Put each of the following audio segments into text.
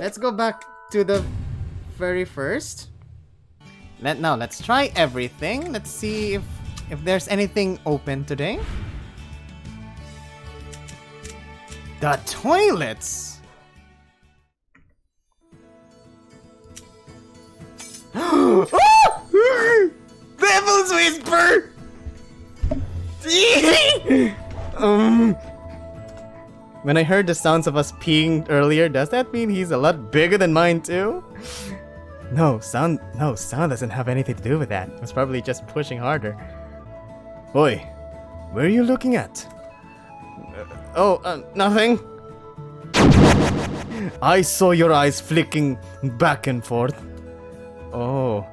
let's go back to the very first. Now let's try everything. Let's see if there's anything open today. The toilets. Devil's Whisper. When I heard the sounds of us peeing earlier, does that mean he's a lot bigger than mine too? No, sound doesn't have anything to do with that. It's probably just pushing harder. Oi, where are you looking at? Nothing. I saw your eyes flicking back and forth. Oh,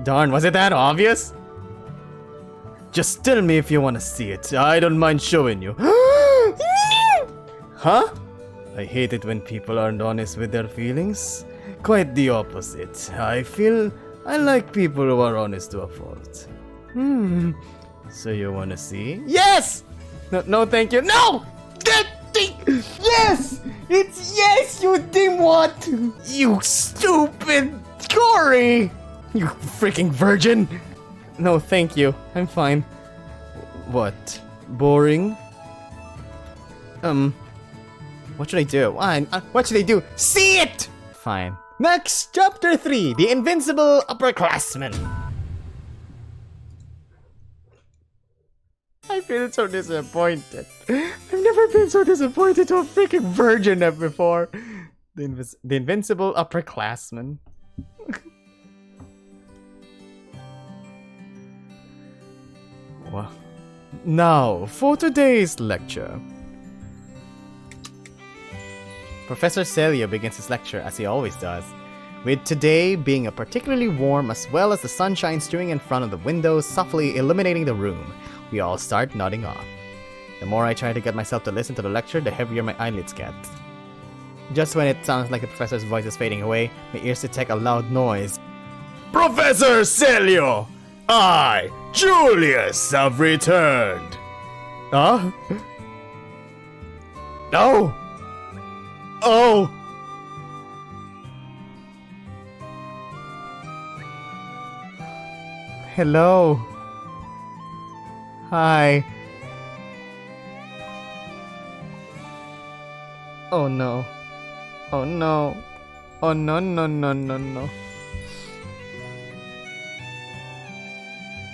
darn, was it that obvious? Just tell me if you want to see it. I don't mind showing you. Huh? I hate it when people aren't honest with their feelings. Quite the opposite. I like people who are honest to a fault. So you want to see? Yes! No, thank you. No! Yes! It's yes, you dimwit! You stupid Corey! You freaking virgin! No, thank you. I'm fine. What? Boring? What should I do? What should I do? See it! Fine. Next, chapter 3, The Invincible Upperclassmen. I feel so disappointed. I've never been so disappointed to a freaking virgin before. The Invincible Upperclassmen. Well, now, for today's lecture. Professor Celio begins his lecture as he always does, with today being a particularly warm as well as the sunshine streaming in front of the windows softly illuminating the room. We all start nodding off. The more I try to get myself to listen to the lecture, the heavier my eyelids get. Just when it sounds like the professor's voice is fading away, my ears detect a loud noise. Professor Celio! I, Julius, have returned! Huh? No! Oh! Hello. Hi. Oh no. Oh no. Oh no.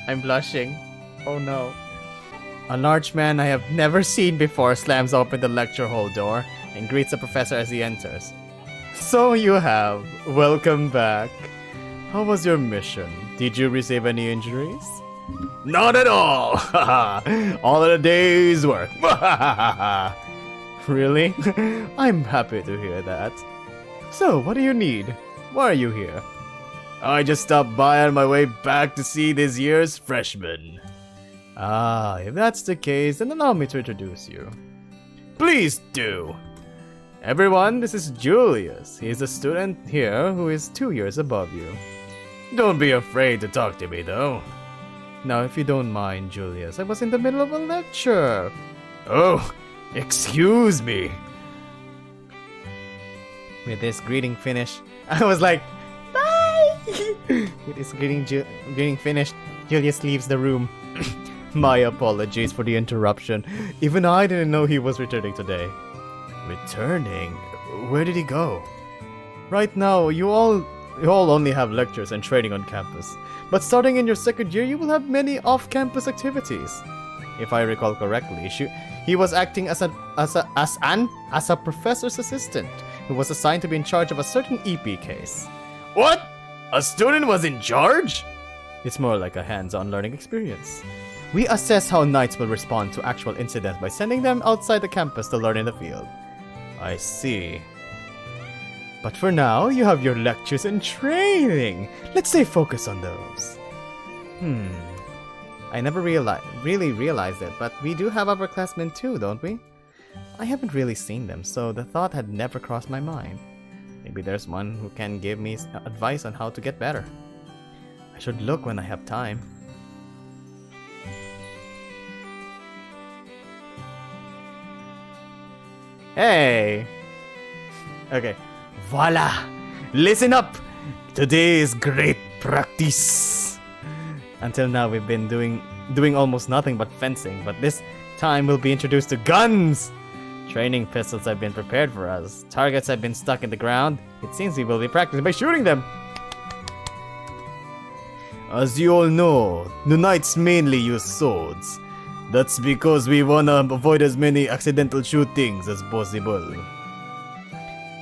I'm blushing. Oh no. A large man I have never seen before slams open the lecture hall door and greets the professor as he enters. So you have. Welcome back. How was your mission? Did you receive any injuries? Not at all! All of the day's work. Really? I'm happy to hear that. So, what do you need? Why are you here? I just stopped by on my way back to see this year's freshmen. Ah, if that's the case, then allow me to introduce you. Please do! Everyone, this is Julius. He is a student here who is 2 years above you. Don't be afraid to talk to me, though. Now, if you don't mind, Julius, I was in the middle of a lecture. Oh, excuse me. With this greeting finished, I was like, bye! With this greeting finished, Julius leaves the room. My apologies for the interruption. Even I didn't know he was returning today. Returning? Where did he go? Right now, you all only have lectures and training on campus. But starting in your second year, you will have many off-campus activities. If I recall correctly, he was acting as a professor's assistant who was assigned to be in charge of a certain EP case. What? A student was in charge? It's more like a hands-on learning experience. We assess how knights will respond to actual incidents by sending them outside the campus to learn in the field. I see. But for now, you have your lectures and training. Let's stay focused on those. I never really realized it, but we do have upperclassmen too, don't we? I haven't really seen them, so the thought had never crossed my mind. Maybe there's one who can give me advice on how to get better. I should look when I have time. Hey! Okay. Voila! Listen up! Today is great practice. Until now, we've been doing almost nothing but fencing, but this time we'll be introduced to guns! Training pistols have been prepared for us. Targets have been stuck in the ground. It seems we will be practicing by shooting them. As you all know, the knights mainly use swords. That's because we wanna avoid as many accidental shootings as possible.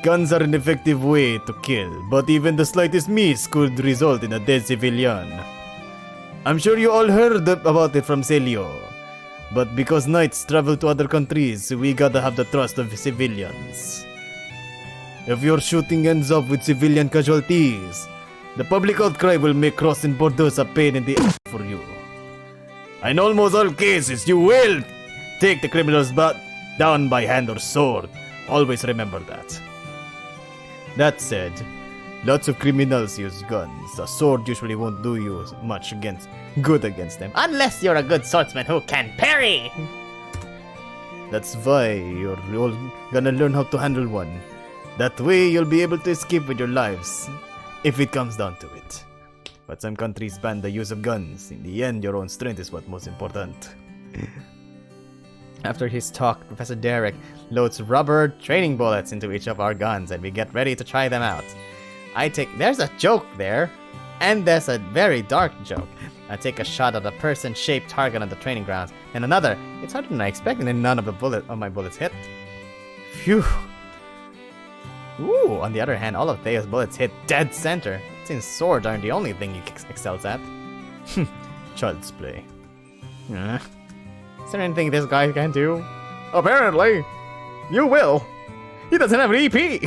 Guns are an effective way to kill, but even the slightest miss could result in a dead civilian. I'm sure you all heard about it from Celio, but because knights travel to other countries, we gotta have the trust of civilians. If your shooting ends up with civilian casualties, the public outcry will make crossing borders a pain in the ass for you. In almost all cases, you will take the criminals down by hand or sword. Always remember that. That said, lots of criminals use guns. A sword usually won't do you much good against them. Unless you're a good swordsman who can parry! That's why you're all gonna learn how to handle one. That way you'll be able to escape with your lives, if it comes down to it. But some countries ban the use of guns. In the end, your own strength is what's most important. After his talk, Professor Derek loads rubber training bullets into each of our guns and we get ready to try them out. There's a joke there, and there's a very dark joke. I take a shot at a person-shaped target on the training grounds, and another. It's harder than I expected, and none of my bullets hit. Phew. Ooh, on the other hand, all of Theo's bullets hit dead center. Since swords aren't the only thing he excels at. Child's play. Is there anything this guy can do? Apparently, you will. He doesn't have an EP.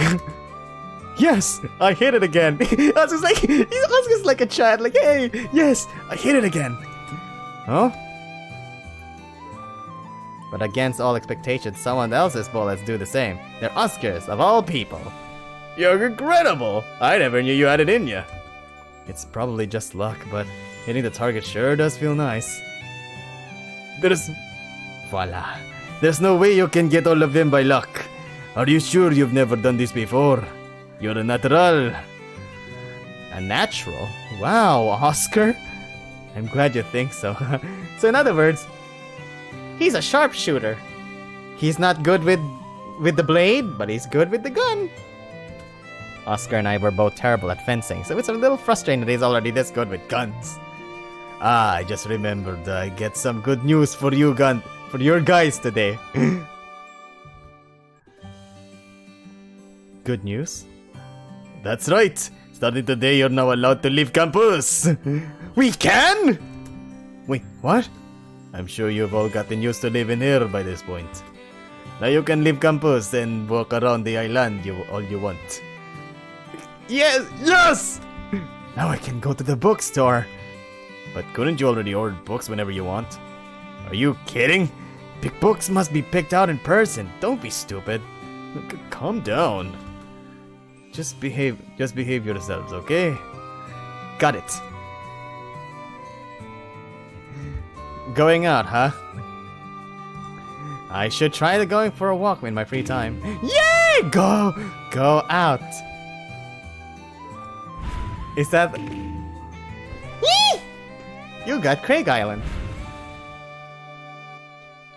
Yes, I hit it again. I was just like a child, like, hey, yes, I hit it again. Huh? But against all expectations, someone else's bullets do the same. They're Oscars, of all people. You're incredible! I never knew you had it in you. It's probably just luck, but hitting the target sure does feel nice. Voila. There's no way you can get all of them by luck. Are you sure you've never done this before? You're a natural. A natural? Wow, Oscar? I'm glad you think so. So in other words, he's a sharpshooter. He's not good with the blade, but he's good with the gun. Oscar and I were both terrible at fencing, so it's a little frustrating that he's already this good with guns. I just remembered I get some good news for you for your guys today. Good news? That's right! Starting today, you're now allowed to leave campus! We can?! Wait, what? I'm sure you've all gotten used to living here by this point. Now you can leave campus and walk around the island all you want. Yes! Yes! Now I can go to the bookstore. But couldn't you already order books whenever you want? Are you kidding? Books must be picked out in person. Don't be stupid. Calm down. Just behave yourselves, okay? Got it. Going out, huh? I should try going for a walk in my free time. Yay! Go out. Is that... You got Craig Island.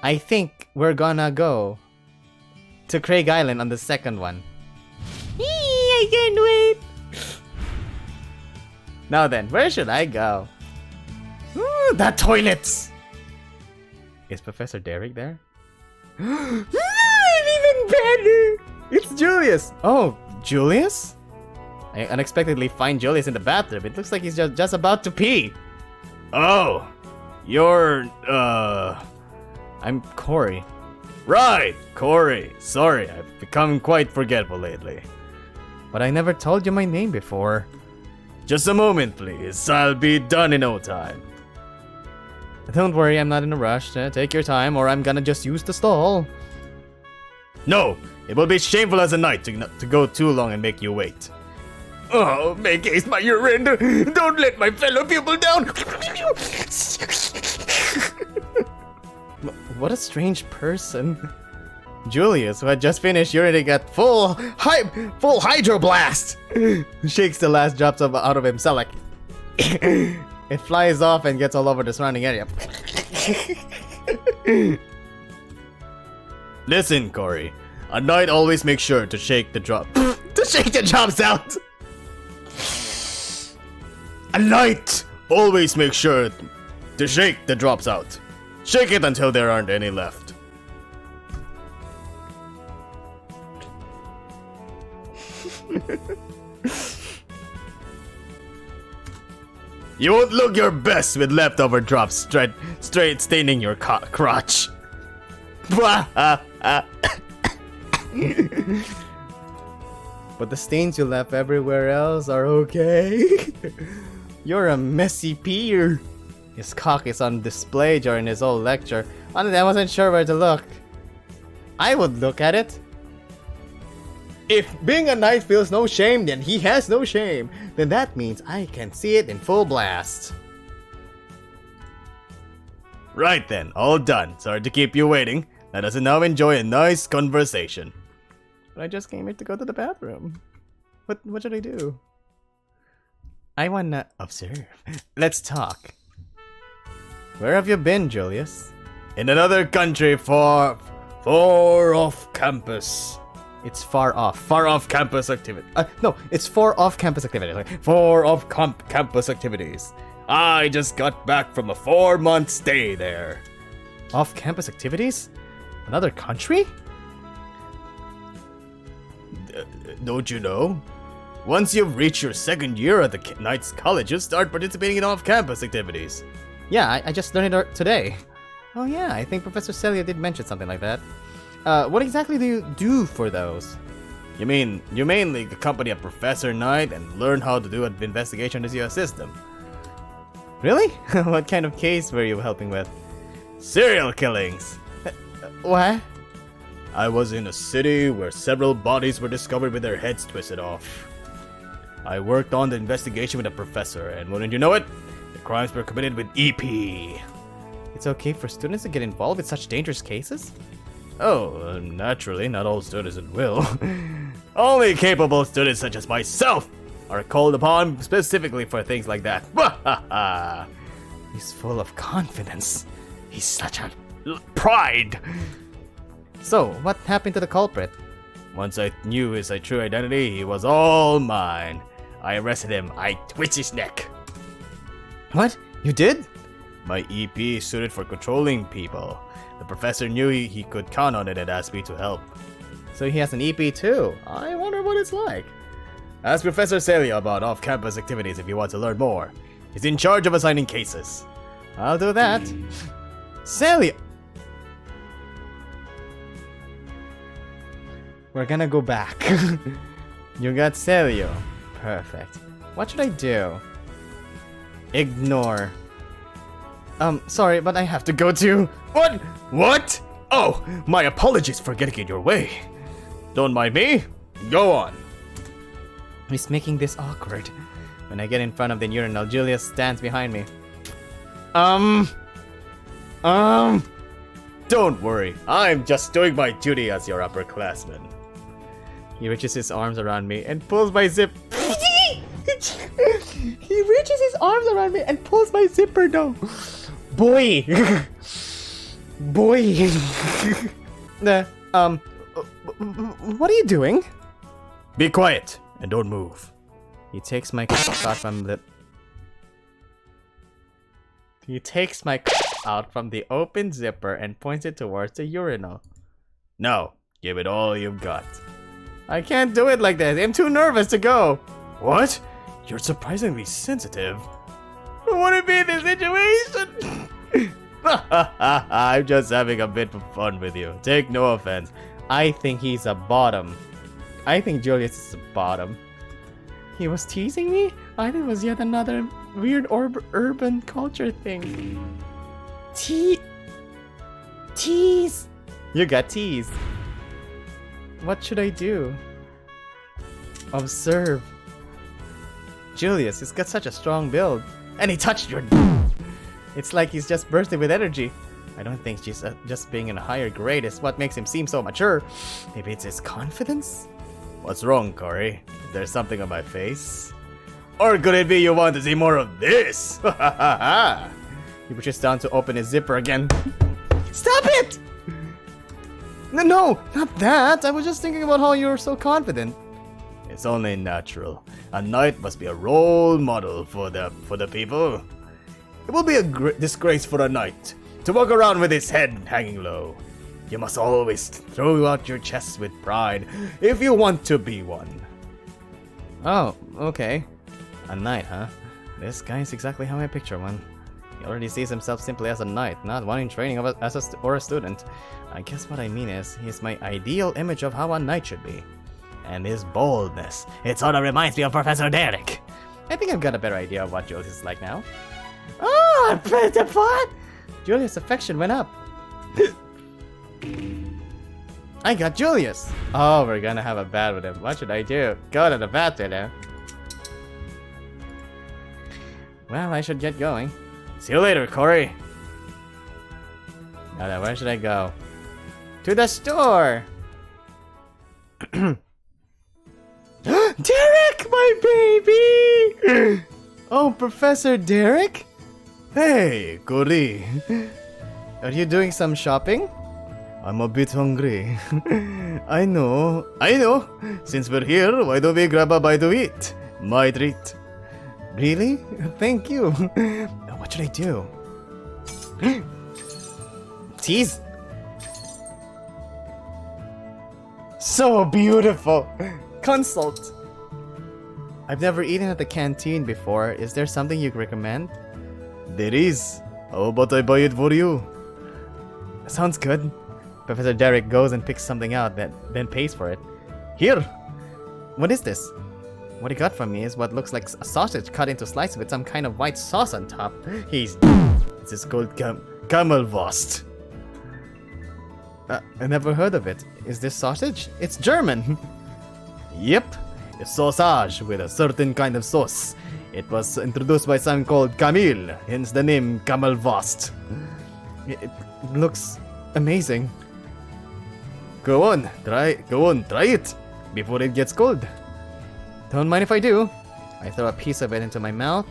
I think we're gonna go to Craig Island on the second one. I can't wait. Now then, where should I go? Ooh, the toilets! Is Professor Derek there? Even better! It's Julius! Oh, Julius? I unexpectedly find Julius in the bathroom. It looks like he's just about to pee. Oh, you're, I'm Corey. Right, Corey. Sorry, I've become quite forgetful lately. But I never told you my name before. Just a moment, please. I'll be done in no time. Don't worry, I'm not in a rush. Take your time, or I'm gonna just use the stall. No, it will be shameful as a knight to go too long and make you wait. Oh, make haste, my urine! Don't let my fellow pupil down! What a strange person. Julius, who had just finished urinating at full hydroblast, shakes the last drops out of himself like it flies off and gets all over the surrounding area. Listen, Corey. A knight always makes sure to shake the drops out. A knight always makes sure to shake the drops out. Shake it until there aren't any left. You won't look your best with leftover drops straight staining your crotch. But the stains you left everywhere else are okay. You're a messy peer. His cock is on display during his whole lecture. Honestly, I wasn't sure where to look. I would look at it. If being a knight feels no shame, then he has no shame. Then that means I can see it in full blast. Right then, all done. Sorry to keep you waiting. Let us now enjoy a nice conversation. But I just came here to go to the bathroom. What should I do? I wanna observe. Let's talk. Where have you been, Julius? In another country far off campus. It's far off campus activity. No, it's far off campus activities. Like, far off campus activities. I just got back from a 4-month stay there. Off campus activities? Another country? Don't you know? Once you've reached your 2nd year at the Knights College, you'll start participating in off-campus activities. Yeah, I just learned it today. Oh yeah, I think Professor Celia did mention something like that. What exactly do you do for those? You mean, you mainly accompany a Professor Knight and learn how to do an investigation as you assist them. Really? What kind of case were you helping with? Serial killings. What? I was in a city where several bodies were discovered with their heads twisted off. I worked on the investigation with a professor, and wouldn't you know it, the crimes were committed with EP. It's okay for students to get involved in such dangerous cases? Oh, naturally, not all students will. Only capable students such as myself are called upon specifically for things like that. He's full of confidence. He's such a pride. So, what happened to the culprit? Once I knew his true identity, he was all mine. I arrested him. I twitched his neck. What? You did? My EP suited for controlling people. The professor knew he could count on it and asked me to help. So he has an EP too. I wonder what it's like. Ask Professor Celia about off-campus activities if you want to learn more. He's in charge of assigning cases. I'll do that. Celia! We're gonna go back. You got Celio. Perfect. What should I do? Ignore. Sorry, but I have to go to... What? What? Oh, my apologies for getting in your way. Don't mind me. Go on. He's making this awkward. When I get in front of the urinal, Julius stands behind me. Don't worry. I'm just doing my duty as your upperclassman. He reaches his arms around me and pulls my zip. He reaches his arms around me and pulls my zipper down. Boy. Boy. What are you doing? Be quiet and don't move. He takes my out from the... He takes my out from the open zipper and points it towards the urinal. Now, give it all you've got. I can't do it like that. I'm too nervous to go. What? You're surprisingly sensitive. Who wouldn't be in this situation? I'm just having a bit of fun with you. Take no offense. I think he's a bottom. I think Julius is a bottom. He was teasing me? I think it was yet another weird urban culture thing. Tease! You got teased. What should I do? Observe. Julius, he's got such a strong build. And he touched your... It's like he's just bursting with energy. I don't think she's just being in a higher grade is what makes him seem so mature. Maybe it's his confidence? What's wrong, Corey? There's something on my face? Or could it be you want to see more of this? He reaches down to open his zipper again. Stop it! No, not that. I was just thinking about how you're so confident. It's only natural. A knight must be a role model for the people. It will be a disgrace for a knight to walk around with his head hanging low. You must always throw out your chest with pride if you want to be one. Oh, okay. A knight, huh? This guy is exactly how I picture one. He already sees himself simply as a knight, not one in training as a student. I guess what I mean is, he's my ideal image of how a knight should be. And his boldness, it sort of reminds me of Professor Derek. I think I've got a better idea of what Julius is like now. Oh, what? Julius' affection went up. I got Julius! Oh, we're gonna have a bat with him. What should I do? Go to the bat with him. Well, I should get going. See you later, Corey. Now, where should I go? To the store! Derek, my baby! Oh, Professor Derek? Hey, Corey. Are you doing some shopping? I'm a bit hungry. I know. Since we're here, why don't we grab a bite to eat? My treat. Really? Thank you. What should I do? Tease. So beautiful. Consult. I've never eaten at the canteen before. Is there something you recommend? There is. How about I buy it for you? Sounds good. Professor Derek goes and picks something out, then pays for it. Here! What is this? What he got from me is what looks like a sausage cut into slices with some kind of white sauce on top. This is called Camelwurst. I never heard of it. Is this sausage? It's German! Yep, it's sausage with a certain kind of sauce. It was introduced by someone called Camille, hence the name Camelwurst. It looks amazing. Go on, try it before it gets cold. Don't mind if I do. I throw a piece of it into my mouth.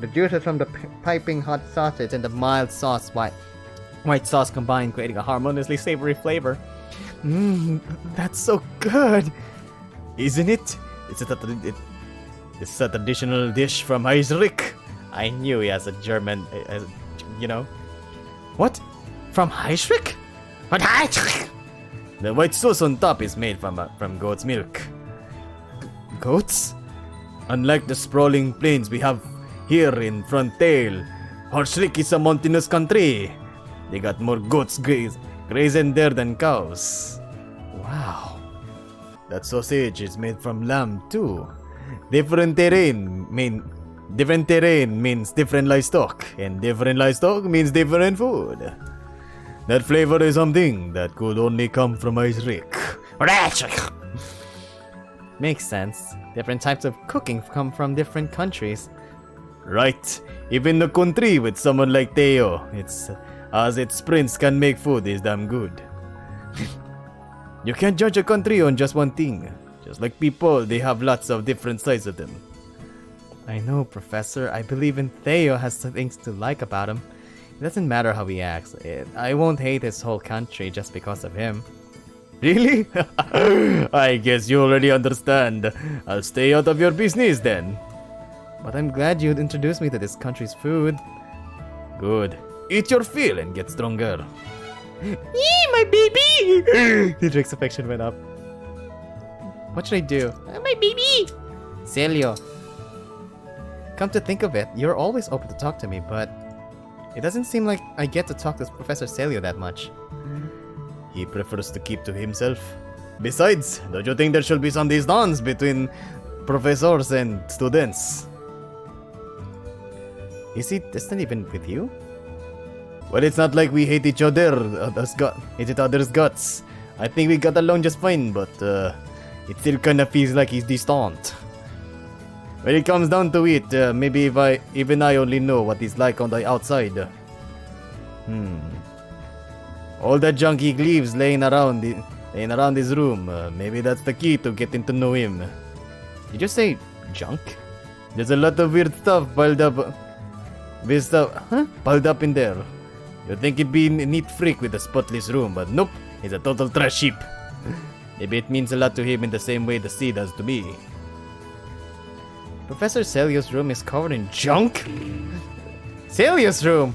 The juices from the piping hot sausage and the mild sauce, white sauce combined, creating a harmoniously savory flavor. That's so good, isn't it? It's a traditional dish from Heisrich. I knew he has a German, you know. What? From Heisrich? What Heisrich? The white sauce on top is made from goat's milk. Goats? Unlike the sprawling plains we have here in Frontail, Heisrich is a mountainous country. They got more goats grazing there than cows. Wow. That sausage is made from lamb too. Different terrain means different livestock, and different livestock means different food. That flavor is something that could only come from Heisrich. Makes sense. Different types of cooking come from different countries. Right. Even the country with someone like Theo, its prince can make food is damn good. You can't judge a country on just one thing. Just like people, they have lots of different sides of them. I know, Professor. I believe in Theo has some things to like about him. It doesn't matter how he acts. I won't hate his whole country just because of him. Really? I guess you already understand. I'll stay out of your business then. But I'm glad you'd introduced me to this country's food. Good. Eat your fill and get stronger. Yee, my baby! Drake's affection went up. What should I do? My baby! Celio. Come to think of it, you're always open to talk to me, but it doesn't seem like I get to talk to Professor Celio that much. He prefers to keep to himself. Besides, don't you think there should be some distance between professors and students? Is he distant even with you? Well, it's not like we hate each other's guts. I think we got along just fine, but it still kinda feels like he's distant. When it comes down to it, maybe even I only know what he's like on the outside. All that junk he leaves laying around his room. Maybe that's the key to getting to know him. Did you say junk? There's a lot of weird stuff piled up. Piled up in there. You'd think he'd be a neat freak with a spotless room, but nope, he's a total trash heap. Maybe it means a lot to him in the same way the sea does to me. Professor Celius' room is covered in junk? Celius' room!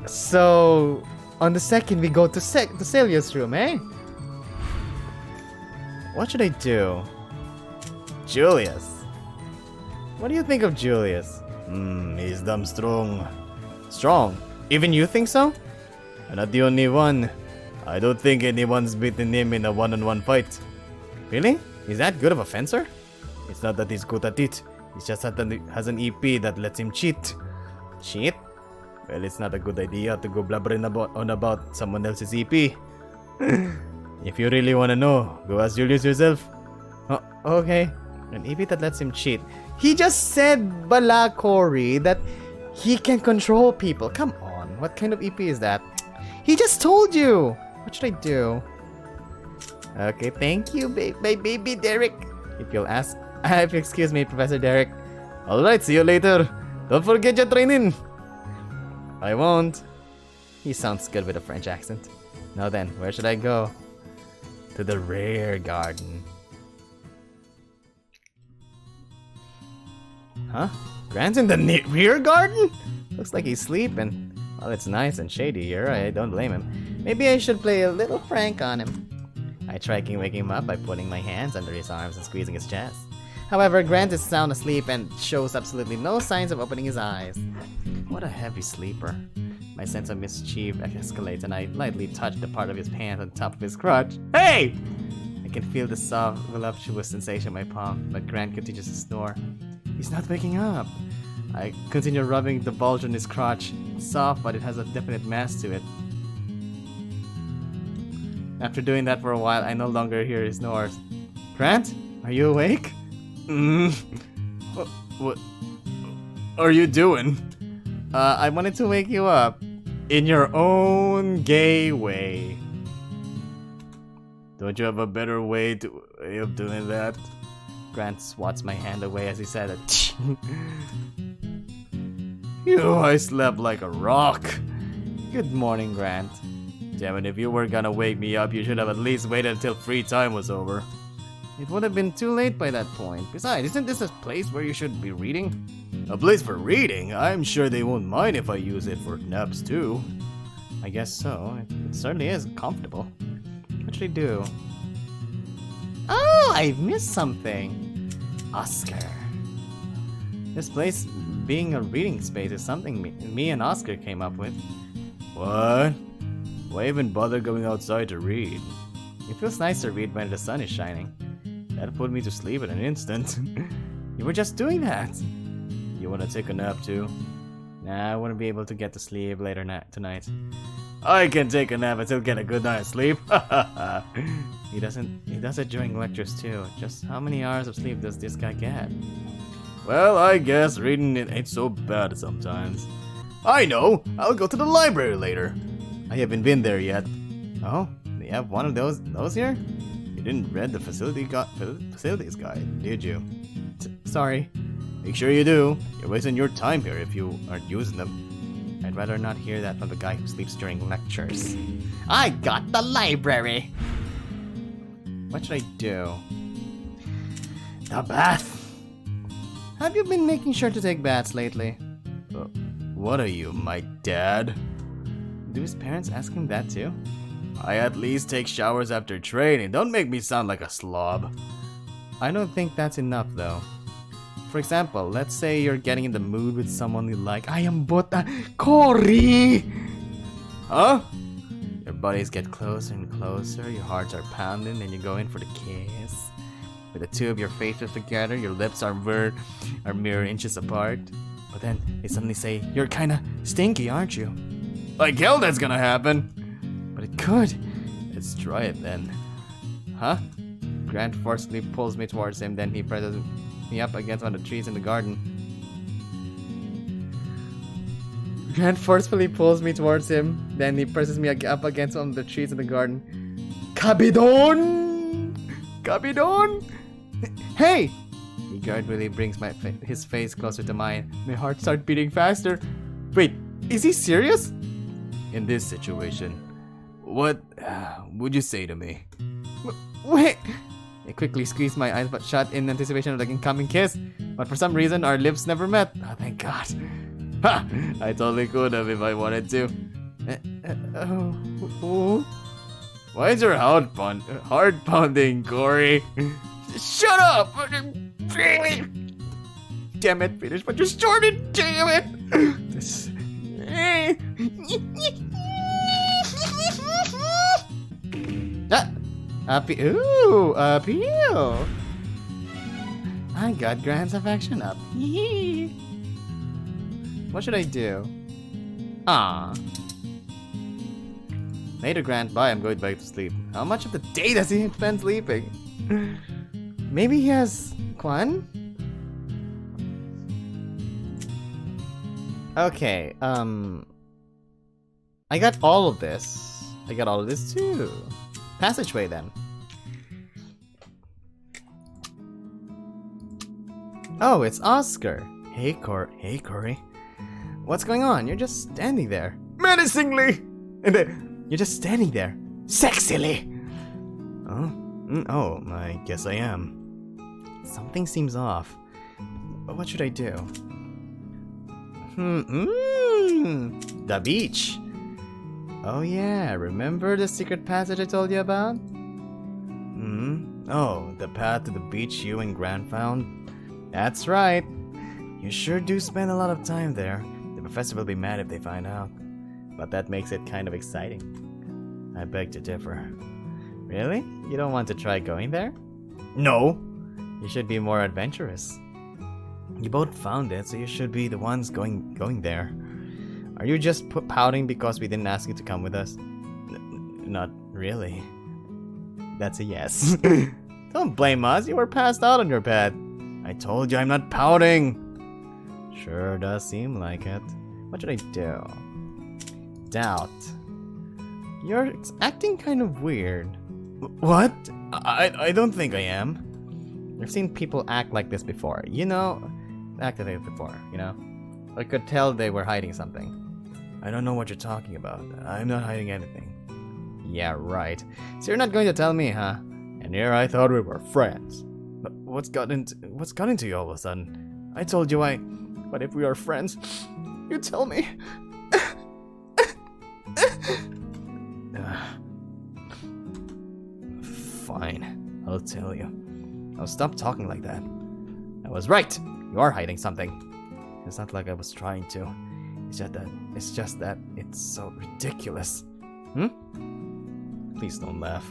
So, on the second we go to Celius' room, eh? What should I do? Julius. What do you think of Julius? He's damn strong. Strong? Even you think so? I'm not the only one. I don't think anyone's beaten him in a one-on-one fight. Really? He's that good of a fencer? It's not that he's good at it. He just has an EP that lets him cheat. Cheat? Well, it's not a good idea to go blabbering about someone else's EP. If you really want to know, go ask Julius yourself. Oh, okay. An EP that lets him cheat. He just said, Bala Cory, that he can control people. Come on, what kind of EP is that? He just told you. What should I do? Okay, thank you, my baby Derek. If you'll ask, if you excuse me, Professor Derek. Alright, see you later. Don't forget your training. I won't. He sounds good with a French accent. Now then, where should I go? To the rear garden. Huh? Grant's in the rear garden? Looks like he's sleeping. Well, it's nice and shady here. I don't blame him. Maybe I should play a little prank on him. I try to wake him up by putting my hands under his arms and squeezing his chest. However, Grant is sound asleep and shows absolutely no signs of opening his eyes. What a heavy sleeper. My sense of mischief escalates and I lightly touch the part of his pants on top of his crotch. Hey! I can feel the soft, voluptuous sensation in my palm, but Grant continues to snore. He's not waking up. I continue rubbing the bulge on his crotch. It's soft, but it has a definite mass to it. After doing that for a while, I no longer hear his snores. Grant? Are you awake? What are you doing? I wanted to wake you up. In your own gay way. Don't you have a better way of doing that? Grant swats my hand away as he said it. I slept like a rock. Good morning, Grant. Damn it, if you were gonna wake me up, you should have at least waited until free time was over. It would have been too late by that point. Besides, isn't this a place where you should be reading? A place for reading? I'm sure they won't mind if I use it for naps too. I guess so. It certainly is comfortable. What should I do? Oh, I missed something. Oscar. This place being a reading space is something me and Oscar came up with. What? Why even bother going outside to read? It feels nice to read when the sun is shining. That put me to sleep in an instant. You were just doing that. You want to take a nap too? Nah, I wouldn't be able to get to sleep later tonight. I can take a nap and still get a good night's sleep. He does it during lectures too. Just how many hours of sleep does this guy get? Well, I guess reading it ain't so bad sometimes. I know! I'll go to the library later. I haven't been there yet. Oh, they have one of those here? You didn't read the facilities guide, did you? Sorry. Make sure you do. You're wasting your time here if you aren't using them. I'd rather not hear that from the guy who sleeps during lectures. I got the library! What should I do? The bath! Have you been making sure to take baths lately? What are you, my dad? Do his parents ask him that too? I at least take showers after training. Don't make me sound like a slob. I don't think that's enough though. For example, let's say you're getting in the mood with someone you like. I am Bota Cory! Huh? Your bodies get closer and closer, your hearts are pounding, and you go in for the kiss. With the two of your faces together, your lips are mere inches apart. But then they suddenly say, you're kinda stinky, aren't you? Like hell that's gonna happen! But it could. Let's try it then. Huh? Grant forcefully pulls me towards him, then he presses me up against one of the trees in the garden. Grant forcefully pulls me towards him. Then he presses me up against one of the trees in the garden. Kabidon! Kabidon! Hey! He guardedly brings his face closer to mine. My heart starts beating faster. Wait, is he serious? In this situation, what would you say to me? Wait! I quickly squeezed my eyes shut in anticipation of the incoming kiss. But for some reason, our lips never met. Oh, thank God. Ha! I totally could have if I wanted to. Why is your heart pounding, Corey? Shut up! Damn it, finish what you started, damn it! Appeal! I got Grant's affection up. What should I do? Later, Grant, bye. I'm going back to sleep. How much of the day does he spend sleeping? Maybe he has Kwan? Okay, I got all of this. I got all of this too. Passageway then. Oh, it's Oscar. Hey, Corey. What's going on? You're just standing there. Menacingly! And then, you're just standing there. Sexily! Oh, I guess I am. Something seems off. What should I do? The beach! Oh yeah, remember the secret passage I told you about? Oh, the path to the beach you and Grant found? That's right. You sure do spend a lot of time there. The professor will be mad if they find out. But that makes it kind of exciting. I beg to differ. Really? You don't want to try going there? No! You should be more adventurous. You both found it, so you should be the ones going there. Are you just pouting because we didn't ask you to come with us? Not really. That's a yes. Don't blame us, you were passed out on your bed. I told you I'm not pouting. Sure does seem like it. What should I do? Doubt. You're acting kind of weird. What? I don't think I am. I've seen people act like this before. I could tell they were hiding something. I don't know what you're talking about. I'm not hiding anything. Yeah, right. So you're not going to tell me, huh? And here I thought we were friends. But what's got into you all of a sudden? I told you But if we are friends, you tell me. Fine, I'll tell you. Now stop talking like that. I was right. You are hiding something. It's not like I was trying to. It's just that it's so ridiculous. Please don't laugh.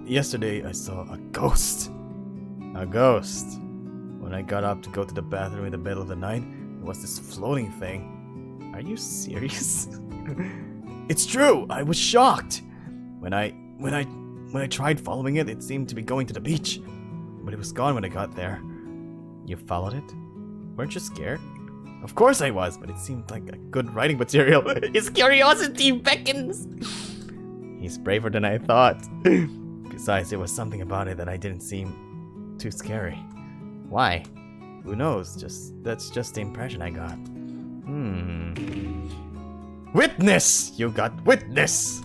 Yesterday I saw a ghost. A ghost. When I got up to go to the bathroom in the middle of the night, it was this floating thing. Are you serious? It's true. I was shocked. When I tried following it, it seemed to be going to the beach, but it was gone when I got there. You followed it? Weren't you scared? Of course I was, but it seemed like a good writing material. His curiosity beckons. He's braver than I thought. Besides, there was something about it that I didn't seem too scary. Why? Who knows? That's just the impression I got. Witness! You got witness!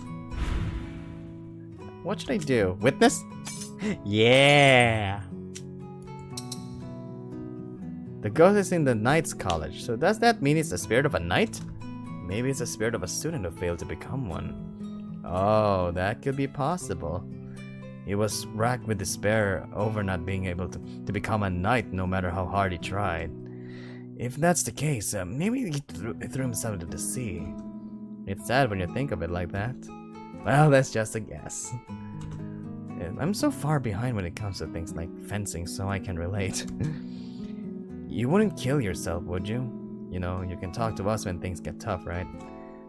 What should I do? Witness? Yeah! The ghost is in the Knights College, so does that mean it's the spirit of a knight? Maybe it's the spirit of a student who failed to become one. Oh, that could be possible. He was racked with despair over not being able to become a knight no matter how hard he tried. If that's the case, maybe he threw himself into the sea. It's sad when you think of it like that. Well, that's just a guess. I'm so far behind when it comes to things like fencing, so I can relate. You wouldn't kill yourself, would you? You know, you can talk to us when things get tough, right?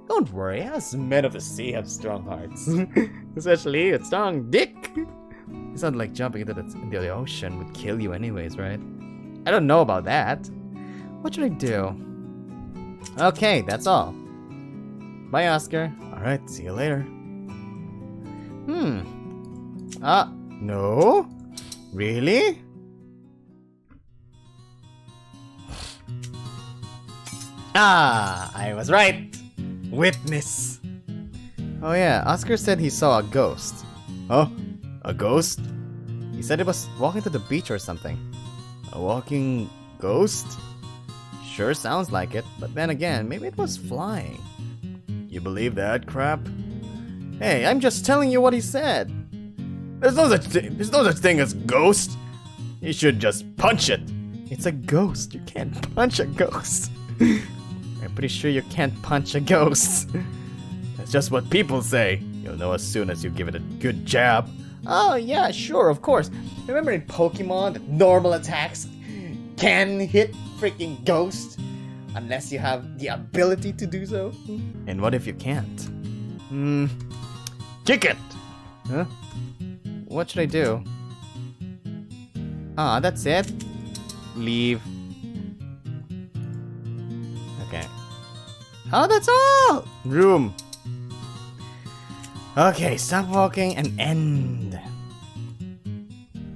Don't worry, us men of the sea have strong hearts. Especially a strong dick. It's not like jumping into the ocean would kill you anyways, right? I don't know about that. What should I do? Okay, that's all. Bye, Oscar. Alright, see you later. No? Really? Ah, I was right. Witness. Oh yeah, Oscar said he saw a ghost. Oh, a ghost? He said it was walking to the beach or something. A walking ghost? Sure sounds like it, but then again, maybe it was flying. You believe that crap? Hey, I'm just telling you what he said. There's no such thing as ghost. You should just punch it. It's a ghost. You can't punch a ghost. I'm pretty sure you can't punch a ghost. That's just what people say. You'll know as soon as you give it a good jab. Oh yeah, sure, of course. Remember in Pokemon that normal attacks can hit freaking ghosts? Unless you have the ability to do so. And what if you can't? Kick it! Huh? What should I do? Ah, that's it. Leave. Okay. Oh, that's all! Room. Okay, stop walking and end.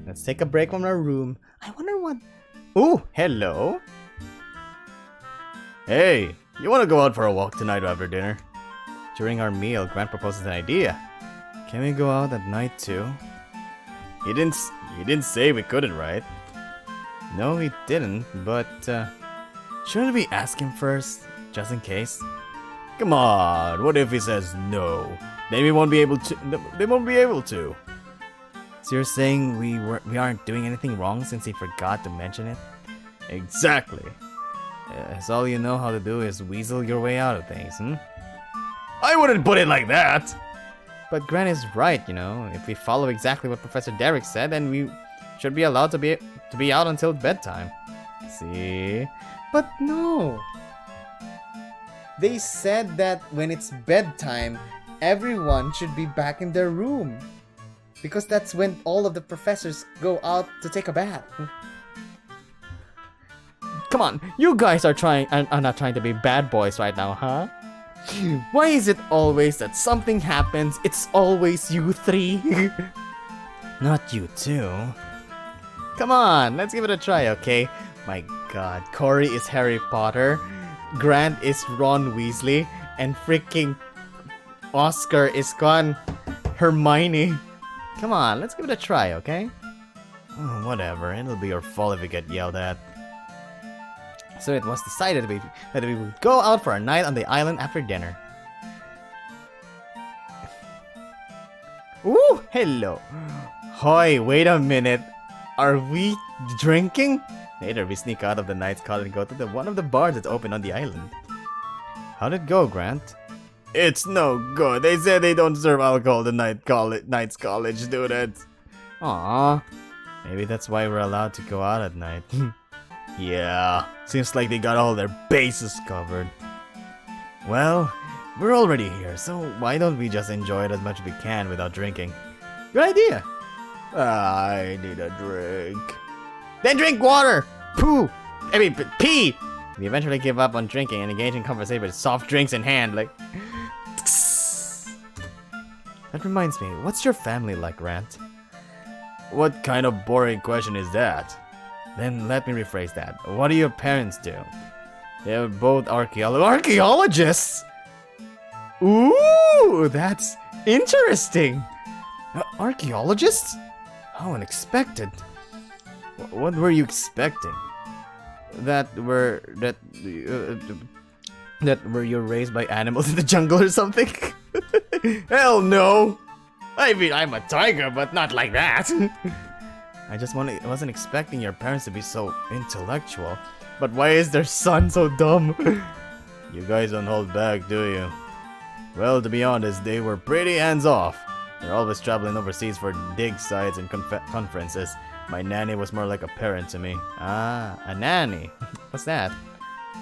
Let's take a break from our room. I wonder what... Ooh, hello. Hey, you want to go out for a walk tonight after dinner? During our meal, Grant proposes an idea. Can we go out at night too? He didn't say we couldn't, right? No, he didn't, but shouldn't we ask him first, just in case? Come on, what if he says no? Then we won't be able to. They won't be able to. So you're saying we aren't doing anything wrong since he forgot to mention it? Exactly. So all you know how to do is weasel your way out of things, I wouldn't put it like that. But Grant is right, you know. If we follow exactly what Professor Derek said, then we should be allowed to be out until bedtime. See? But no. They said that when it's bedtime, everyone should be back in their room. Because that's when all of the professors go out to take a bath. Come on, you guys are not trying to be bad boys right now, huh? Why is it always that something happens, it's always you three? Not you two. Come on, let's give it a try, okay? My god, Corey is Harry Potter, Grant is Ron Weasley, and freaking Oscar is Hermione. Come on, let's give it a try, okay? Oh, whatever, it'll be your fault if we get yelled at. So it was decided that we would go out for a night on the island after dinner. Ooh, hello. Hoy, wait a minute. Are we drinking? Later, we sneak out of the night's call and go to one of the bars that's open on the island. How'd it go, Grant? It's no good. They said they don't serve alcohol the night's college students. Aww. Maybe that's why we're allowed to go out at night. Yeah, seems like they got all their bases covered. Well, we're already here, so why don't we just enjoy it as much as we can without drinking? Good idea. I need a drink. Then drink water! Poo! I mean, pee! We eventually give up on drinking and engage in conversation with soft drinks in hand, like... That reminds me, what's your family like, Grant? What kind of boring question is that? Then let me rephrase that. What do your parents do? They're both archaeologists! Ooh, that's interesting! Archaeologists? How unexpected. What were you expecting? That were you raised by animals in the jungle or something? Hell no! I mean, I'm a tiger, but not like that. I wasn't expecting your parents to be so intellectual. But why is their son so dumb? You guys don't hold back, do you? Well, to be honest, they were pretty hands-off. They're always traveling overseas for dig sites and conferences. My nanny was more like a parent to me. Ah, a nanny. What's that?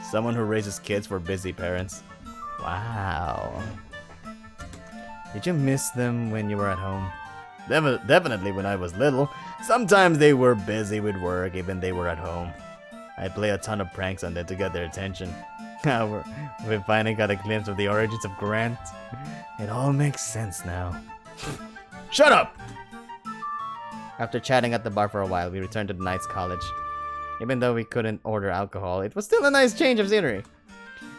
Someone who raises kids for busy parents. Wow. Did you miss them when you were at home? Definitely when I was little. Sometimes they were busy with work even they were at home. I'd play a ton of pranks on them to get their attention. We finally got a glimpse of the origins of Grant. It all makes sense now. Shut up! After chatting at the bar for a while, we returned to the Knights College. Even though we couldn't order alcohol, it was still a nice change of scenery.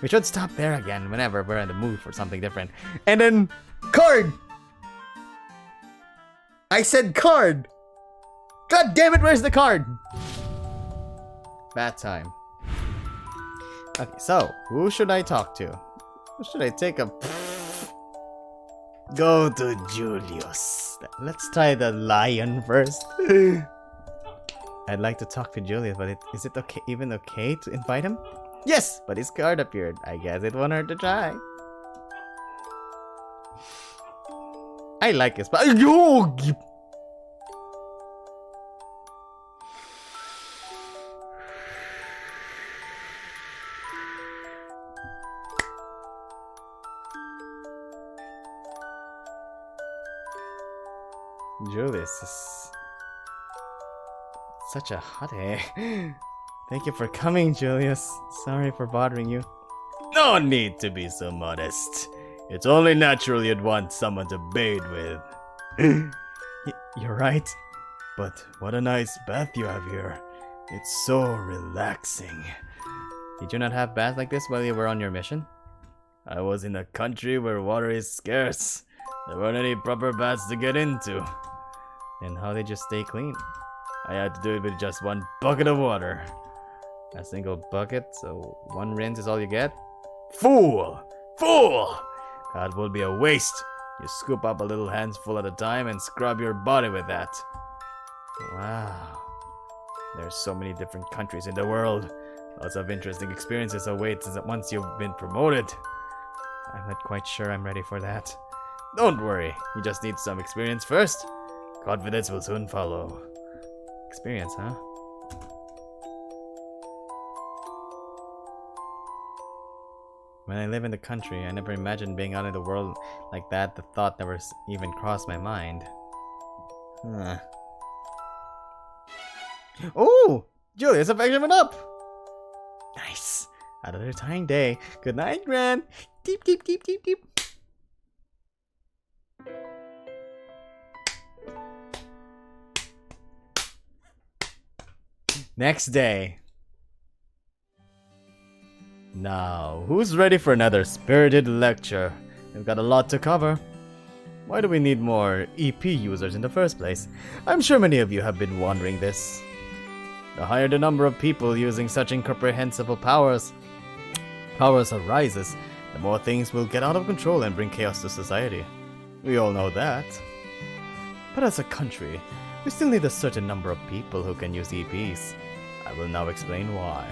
We should stop there again whenever we're in the mood for something different. And then, card! I said card! God damn it, where's the card? Bad time. Okay, so, who should I talk to? Who should I take a... Go to Julius. Let's try the lion first. I'd like to talk to Julius, but is it okay, even okay to invite him? Yes, but his card appeared. I guess it won't hurt to try. I like his... Julius is such a hothead. Thank you for coming, Julius. Sorry for bothering you. No need to be so modest. It's only natural you'd want someone to bathe with. You're right. But what a nice bath you have here. It's so relaxing. Did you not have baths like this while you were on your mission? I was in a country where water is scarce. There weren't any proper baths to get into. And how did you stay clean? I had to do it with just one bucket of water. A single bucket, so one rinse is all you get? Fool! Fool! That would be a waste. You scoop up a little handful at a time and scrub your body with that. Wow. There's so many different countries in the world. Lots of interesting experiences await once you've been promoted. I'm not quite sure I'm ready for that. Don't worry, you just need some experience first. Confidence will soon follow. Experience, huh? When I live in the country, I never imagined being out in the world like that. The thought never even crossed my mind. Huh. Oh! Julius, affection went up! Nice! Another tying day. Good night, Gran! Deep, deep, deep, deep, deep. Next day. Now, who's ready for another spirited lecture? We've got a lot to cover. Why do we need more EP users in the first place? I'm sure many of you have been wondering this. The higher the number of people using such incomprehensible powers arises, the more things will get out of control and bring chaos to society. We all know that. But as a country, we still need a certain number of people who can use EPs. I will now explain why.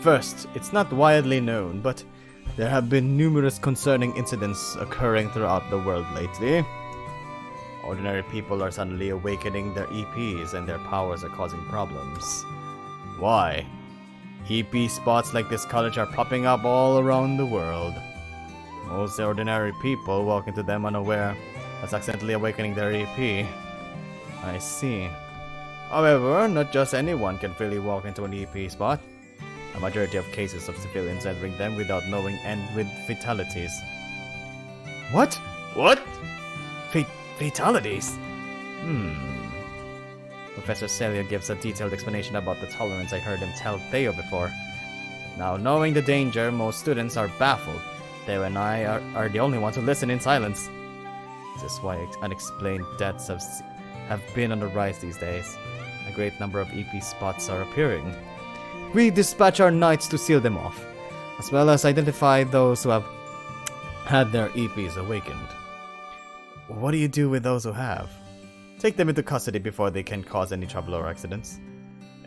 First, it's not widely known, but there have been numerous concerning incidents occurring throughout the world lately. Ordinary people are suddenly awakening their EPs and their powers are causing problems. Why? EP spots like this college are popping up all around the world. Most ordinary people walk into them unaware as accidentally awakening their EP. I see. However, not just anyone can freely walk into an EP spot. A majority of cases of civilians entering them without knowing end with fatalities. What? What? Fatalities? Professor Celia gives a detailed explanation about the tolerance I heard him tell Theo before. Now, knowing the danger, most students are baffled. Theo and I are the only ones who listen in silence. This is why unexplained deaths have been on the rise these days. A great number of EP spots are appearing. We dispatch our knights to seal them off, as well as identify those who have had their EPs awakened. What do you do with those who have? Take them into custody before they can cause any trouble or accidents.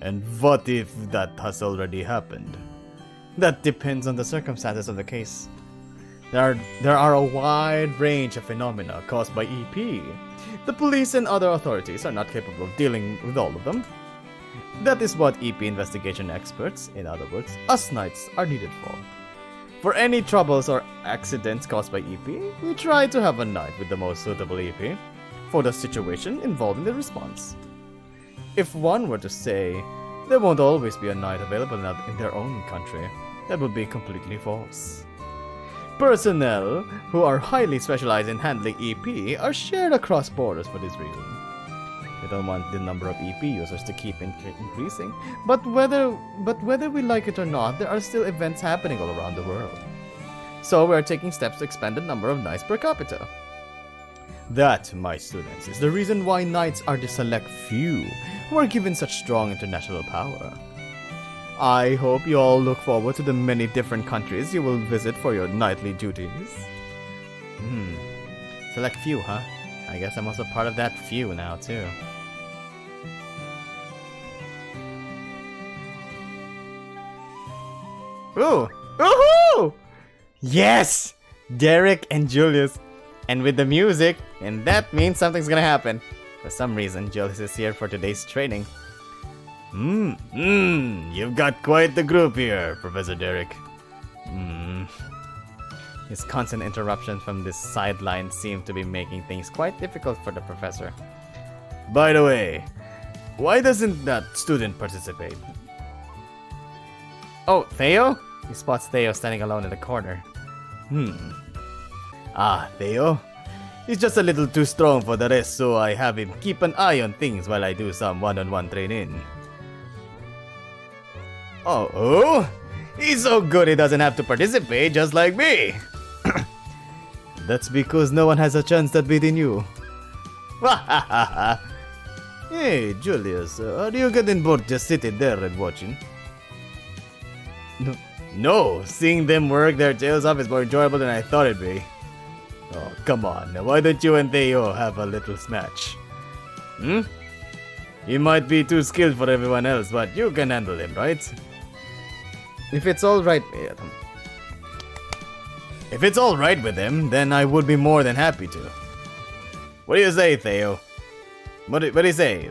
And what if that has already happened? That depends on the circumstances of the case. There are a wide range of phenomena caused by EP. The police and other authorities are not capable of dealing with all of them. That is what EP investigation experts, in other words, us knights, are needed for. For any troubles or accidents caused by EP, we try to have a knight with the most suitable EP for the situation involving the response. If one were to say, there won't always be a knight available in their own country, That would be completely false. Personnel who are highly specialized in handling EP are shared across borders for this reason. We don't want the number of EP users to keep increasing, but whether we like it or not, there are still events happening all around the world. So we are taking steps to expand the number of knights per capita. That, my students, is the reason why knights are the select few who are given such strong international power. I hope you all look forward to the many different countries you will visit for your knightly duties. Select few, huh? I guess I'm also part of that few now, too. Ooh! Woohoo! Yes! Derek and Julius. And with the music, and that means something's gonna happen. For some reason, Julius is here for today's training. You've got quite the group here, Professor Derek. His constant interruptions from this sideline seem to be making things quite difficult for the professor. By the way, why doesn't that student participate? Oh, Theo? He spots Theo standing alone in the corner. Theo? He's just a little too strong for the rest, so I have him keep an eye on things while I do some one-on-one training. Oh? He's so good he doesn't have to participate, just like me! That's because no one has a chance at beating you. Hey, Julius, are you getting bored just sitting there and watching? No, seeing them work their tails off is more enjoyable than I thought it'd be. Oh, come on, why don't you and Theo have a little match? He might be too skilled for everyone else, but you can handle him, right? If it's alright with him, then I would be more than happy to. What do you say, Theo? What do you say?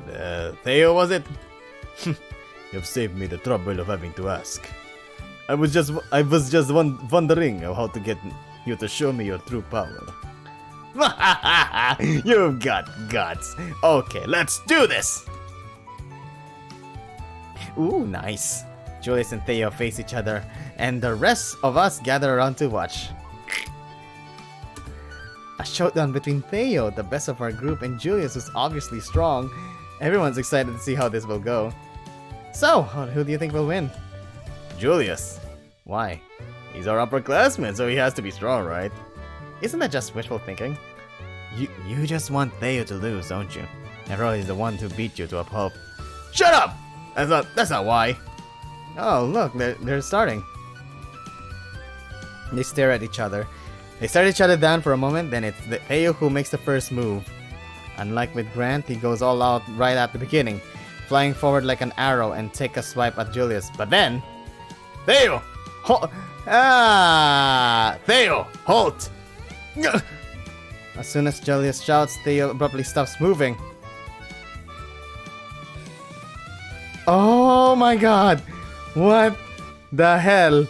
Theo, was it? You've saved me the trouble of having to ask. I was just wondering how to get you to show me your true power. You've got guts. Okay, let's do this! Ooh, nice. Julius and Theo face each other, and the rest of us gather around to watch. A showdown between Theo, the best of our group, and Julius, who's obviously strong. Everyone's excited to see how this will go. So, who do you think will win? Julius. Why? He's our upperclassman, so he has to be strong, right? Isn't that just wishful thinking? You just want Theo to lose, don't you? After all, he's the one who beat you to a pulp. Shut up! That's not why. Oh, look, they're starting. They stare at each other. They stare each other down for a moment, then it's Theo who makes the first move. Unlike with Grant, he goes all out right at the beginning, flying forward like an arrow and take a swipe at Julius. But then... Theo! Theo! Halt! As soon as Julius shouts, Theo abruptly stops moving. Oh my god! What the hell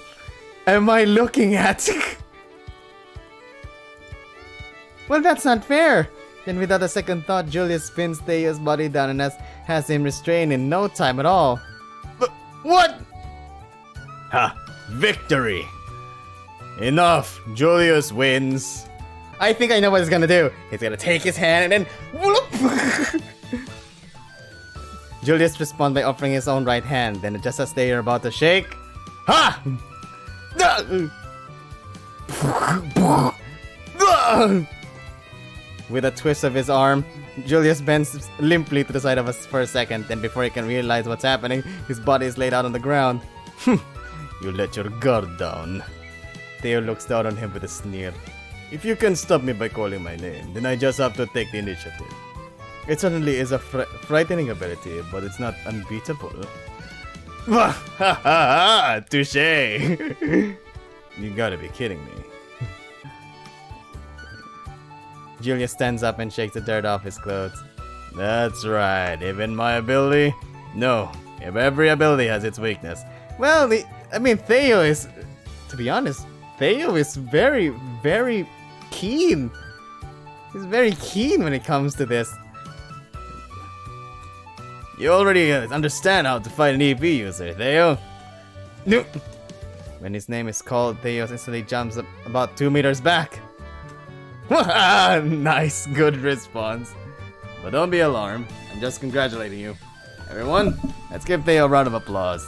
am I looking at? Well, that's not fair! Then without a second thought, Julius spins Theo's body down and has him restrained in no time at all. What? Ha! Victory! Enough! Julius wins. I think I know what he's gonna do. He's gonna take his hand and then... whoop! Julius responds by offering his own right hand. Then just as they are about to shake... Ha! With a twist of his arm, Julius bends limply to the side of us for a second. Then before he can realize what's happening, his body is laid out on the ground. You let your guard down. Theo looks down on him with a sneer. If you can stop me by calling my name, then I just have to take the initiative. It certainly is a frightening ability, but it's not unbeatable. Touche! You gotta be kidding me. Julius stands up and shakes the dirt off his clothes. That's right, even my ability? No, every ability has its weakness. Well, Theo is, to be honest, Theo is very, very keen. He's very keen when it comes to this. You already understand how to fight an EP user, Theo. When his name is called, Theos instantly jumps up about 2 meters back. Nice, good response. But don't be alarmed, I'm just congratulating you. Everyone, let's give Theo a round of applause.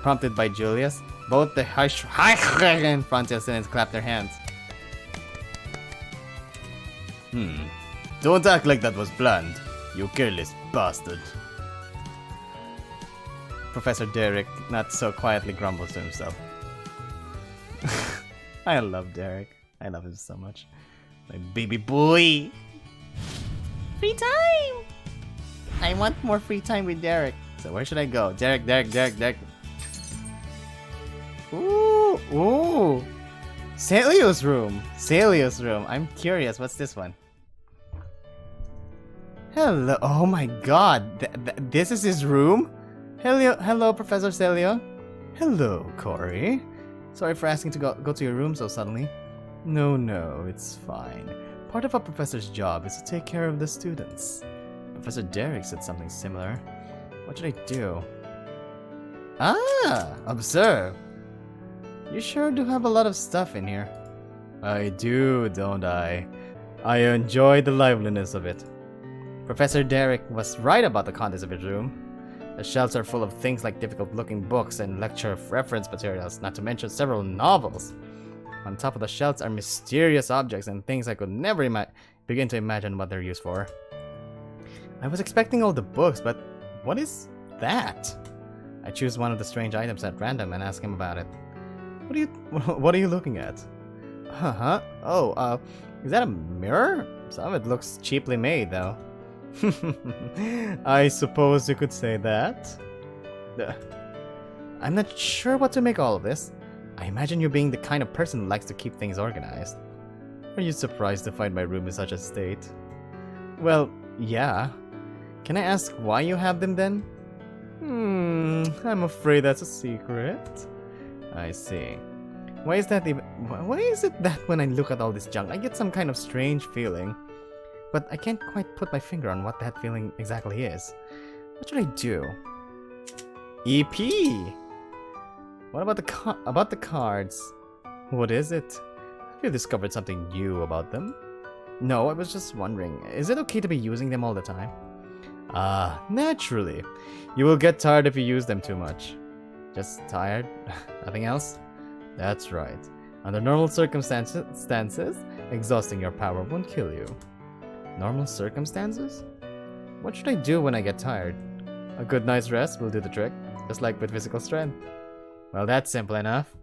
Prompted by Julius, both the and Frontier students clap their hands. Don't act like that was planned, you careless bastard. Professor Derek not so quietly grumbles to himself. I love Derek. I love him so much. My baby boy! Free time! I want more free time with Derek. So where should I go? Derek. Ooh, ooh. Celio's room. I'm curious. What's this one? Hello. Oh my god. This is his room? Hello, Professor Celio. Hello, Corey. Sorry for asking to go to your room so suddenly. No, it's fine. Part of a professor's job is to take care of the students. Professor Derek said something similar. What should I do? Ah, observe. You sure do have a lot of stuff in here. I do, don't I? I enjoy the liveliness of it. Professor Derek was right about the contents of his room. The shelves are full of things like difficult-looking books and lecture reference materials, not to mention several novels. On top of the shelves are mysterious objects and things I could never begin to imagine what they're used for. I was expecting all the books, but what is that? I choose one of the strange items at random and ask him about it. What are you looking at? Oh, is that a mirror? Some of it looks cheaply made, though. I suppose you could say that. I'm not sure what to make all of this. I imagine you being the kind of person who likes to keep things organized. Are you surprised to find my room in such a state? Well, yeah. Can I ask why you have them then? I'm afraid that's a secret. I see. Why is it that when I look at all this junk, I get some kind of strange feeling? But I can't quite put my finger on what that feeling exactly is. What should I do? EP! What about the cards? What is it? Have you discovered something new about them? No, I was just wondering, is it okay to be using them all the time? Ah, naturally. You will get tired if you use them too much. Just tired? Nothing else? That's right. Under normal circumstances, exhausting your power won't kill you. Normal circumstances? What should I do when I get tired? A good night's rest will do the trick, just like with physical strength. Well, that's simple enough.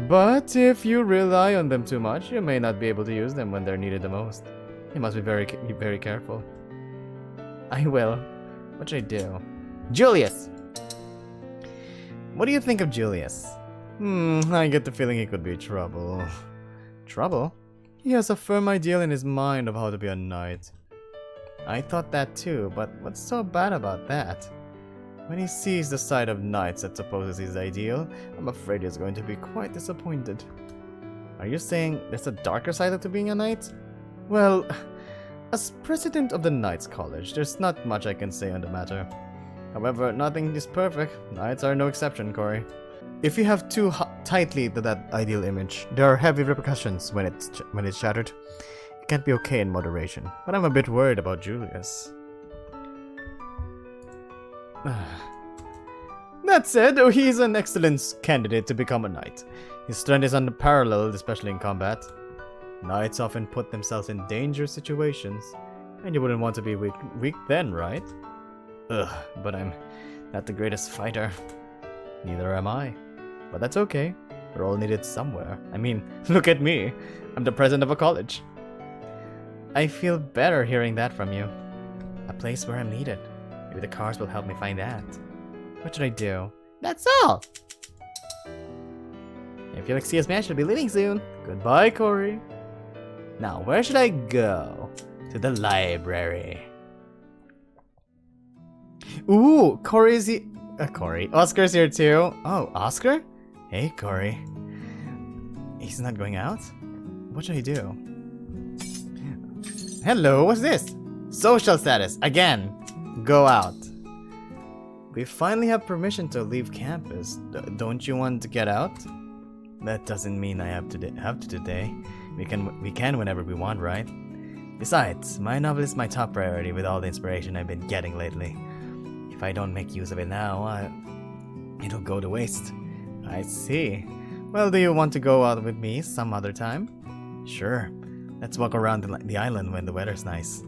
But if you rely on them too much, you may not be able to use them when they're needed the most. You must be very careful. I will. What should I do? Julius! What do you think of Julius? I get the feeling he could be trouble. Trouble? He has a firm ideal in his mind of how to be a knight. I thought that too, but what's so bad about that? When he sees the side of knights that supposes his ideal, I'm afraid he's going to be quite disappointed. Are you saying there's a darker side to being a knight? Well, as president of the Knights College, there's not much I can say on the matter. However, nothing is perfect. Knights are no exception, Corey. If you have too tightly to that ideal image, there are heavy repercussions when it's shattered. It can't be okay in moderation, but I'm a bit worried about Julius. That said, he's an excellent candidate to become a knight. His strength is unparalleled, especially in combat. Knights often put themselves in dangerous situations, and you wouldn't want to be weak then, right? But I'm not the greatest fighter. Neither am I. But that's okay. We're all needed somewhere. I mean, look at me. I'm the president of a college. I feel better hearing that from you. A place where I'm needed. Maybe the cars will help me find that. What should I do? That's all! If you'll excuse me, I should be leaving soon. Goodbye, Corey. Now, where should I go? To the library. Ooh, Corey's here. Corey. Oscar's here too. Oh, Oscar? Hey, Corey. He's not going out? What should I do? Hello, what's this? Social status, again. Go out. We finally have permission to leave campus. Don't you want to get out? That doesn't mean I have to today. We can whenever we want, right? Besides, my novel is my top priority with all the inspiration I've been getting lately. If I don't make use of it now, it'll go to waste. I see. Well, do you want to go out with me some other time? Sure. Let's walk around the island when the weather's nice.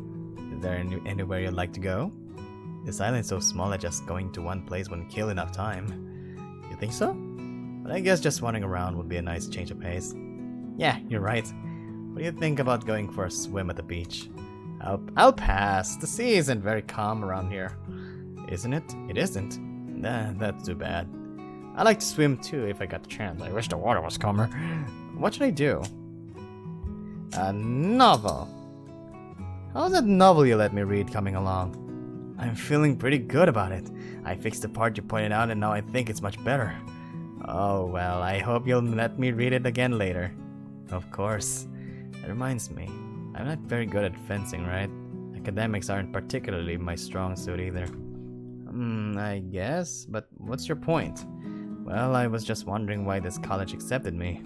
Is there anywhere you'd like to go? This island's so small that just going to one place wouldn't kill enough time. You think so? But I guess just wandering around would be a nice change of pace. Yeah, you're right. What do you think about going for a swim at the beach? I'll pass. The sea isn't very calm around here. Isn't it? It isn't. Nah, that's too bad. I like to swim too if I got the chance. I wish the water was calmer. What should I do? A novel. How's that novel you let me read coming along? I'm feeling pretty good about it. I fixed the part you pointed out and now I think it's much better. Oh well, I hope you'll let me read it again later. Of course. That reminds me, I'm not very good at fencing, right? Academics aren't particularly my strong suit either. I guess, but what's your point? Well, I was just wondering why this college accepted me.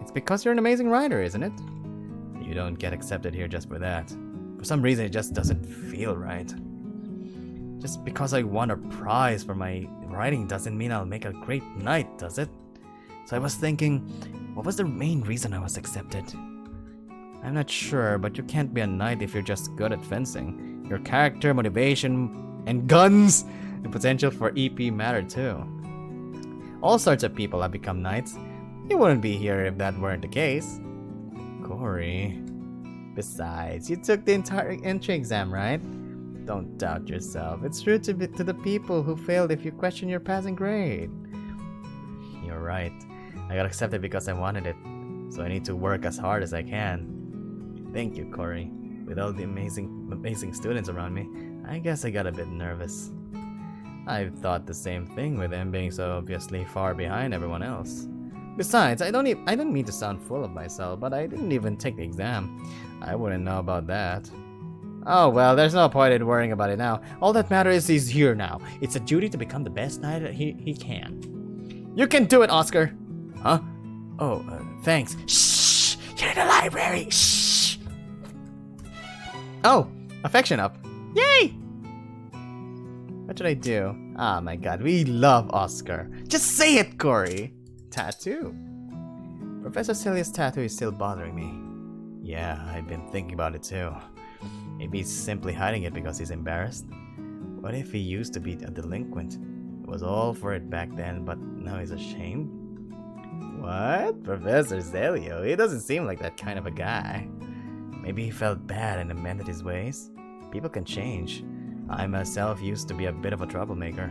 It's because you're an amazing writer, isn't it? You don't get accepted here just for that. For some reason, it just doesn't feel right. Just because I won a prize for my writing doesn't mean I'll make a great knight, does it? So I was thinking, what was the main reason I was accepted? I'm not sure, but you can't be a knight if you're just good at fencing. Your character, motivation, and guns, and potential for EP matter too. All sorts of people have become knights. You wouldn't be here if that weren't the case. Corey. Besides, you took the entire entry exam, right? Don't doubt yourself. It's rude to the people who failed if you question your passing grade. You're right. I got accepted because I wanted it. So I need to work as hard as I can. Thank you, Corey. With all the amazing students around me, I guess I got a bit nervous. I've thought the same thing with him being so obviously far behind everyone else. Besides, I don't mean to sound full of myself, but I didn't even take the exam. I wouldn't know about that. Oh well, there's no point in worrying about it now. All that matters is he's here now. It's a duty to become the best knight he can. You can do it, Oscar! Huh? Oh, thanks. Shh! You're in the library! Shh! Oh! Affection up. Yay! What should I do? Ah, my god, we love Oscar. Just say it, Corey! Tattoo. Professor Celia's tattoo is still bothering me. Yeah, I've been thinking about it too. Maybe he's simply hiding it because he's embarrassed. What if he used to be a delinquent? It was all for it back then, but now he's ashamed? What? Professor Celio? He doesn't seem like that kind of a guy. Maybe he felt bad and amended his ways? People can change. I myself used to be a bit of a troublemaker.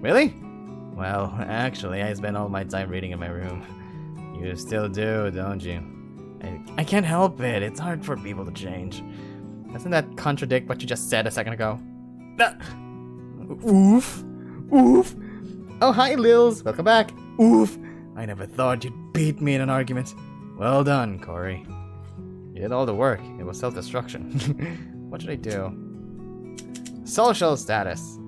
Really? Well, actually, I spend all my time reading in my room. You still do, don't you? I can't help it. It's hard for people to change. Doesn't that contradict what you just said a second ago? Oof. Oof. Oh, hi, Lils. Welcome back. Oof. I never thought you'd beat me in an argument. Well done, Corey. You did all the work. It was self-destruction. What should I do? Social status.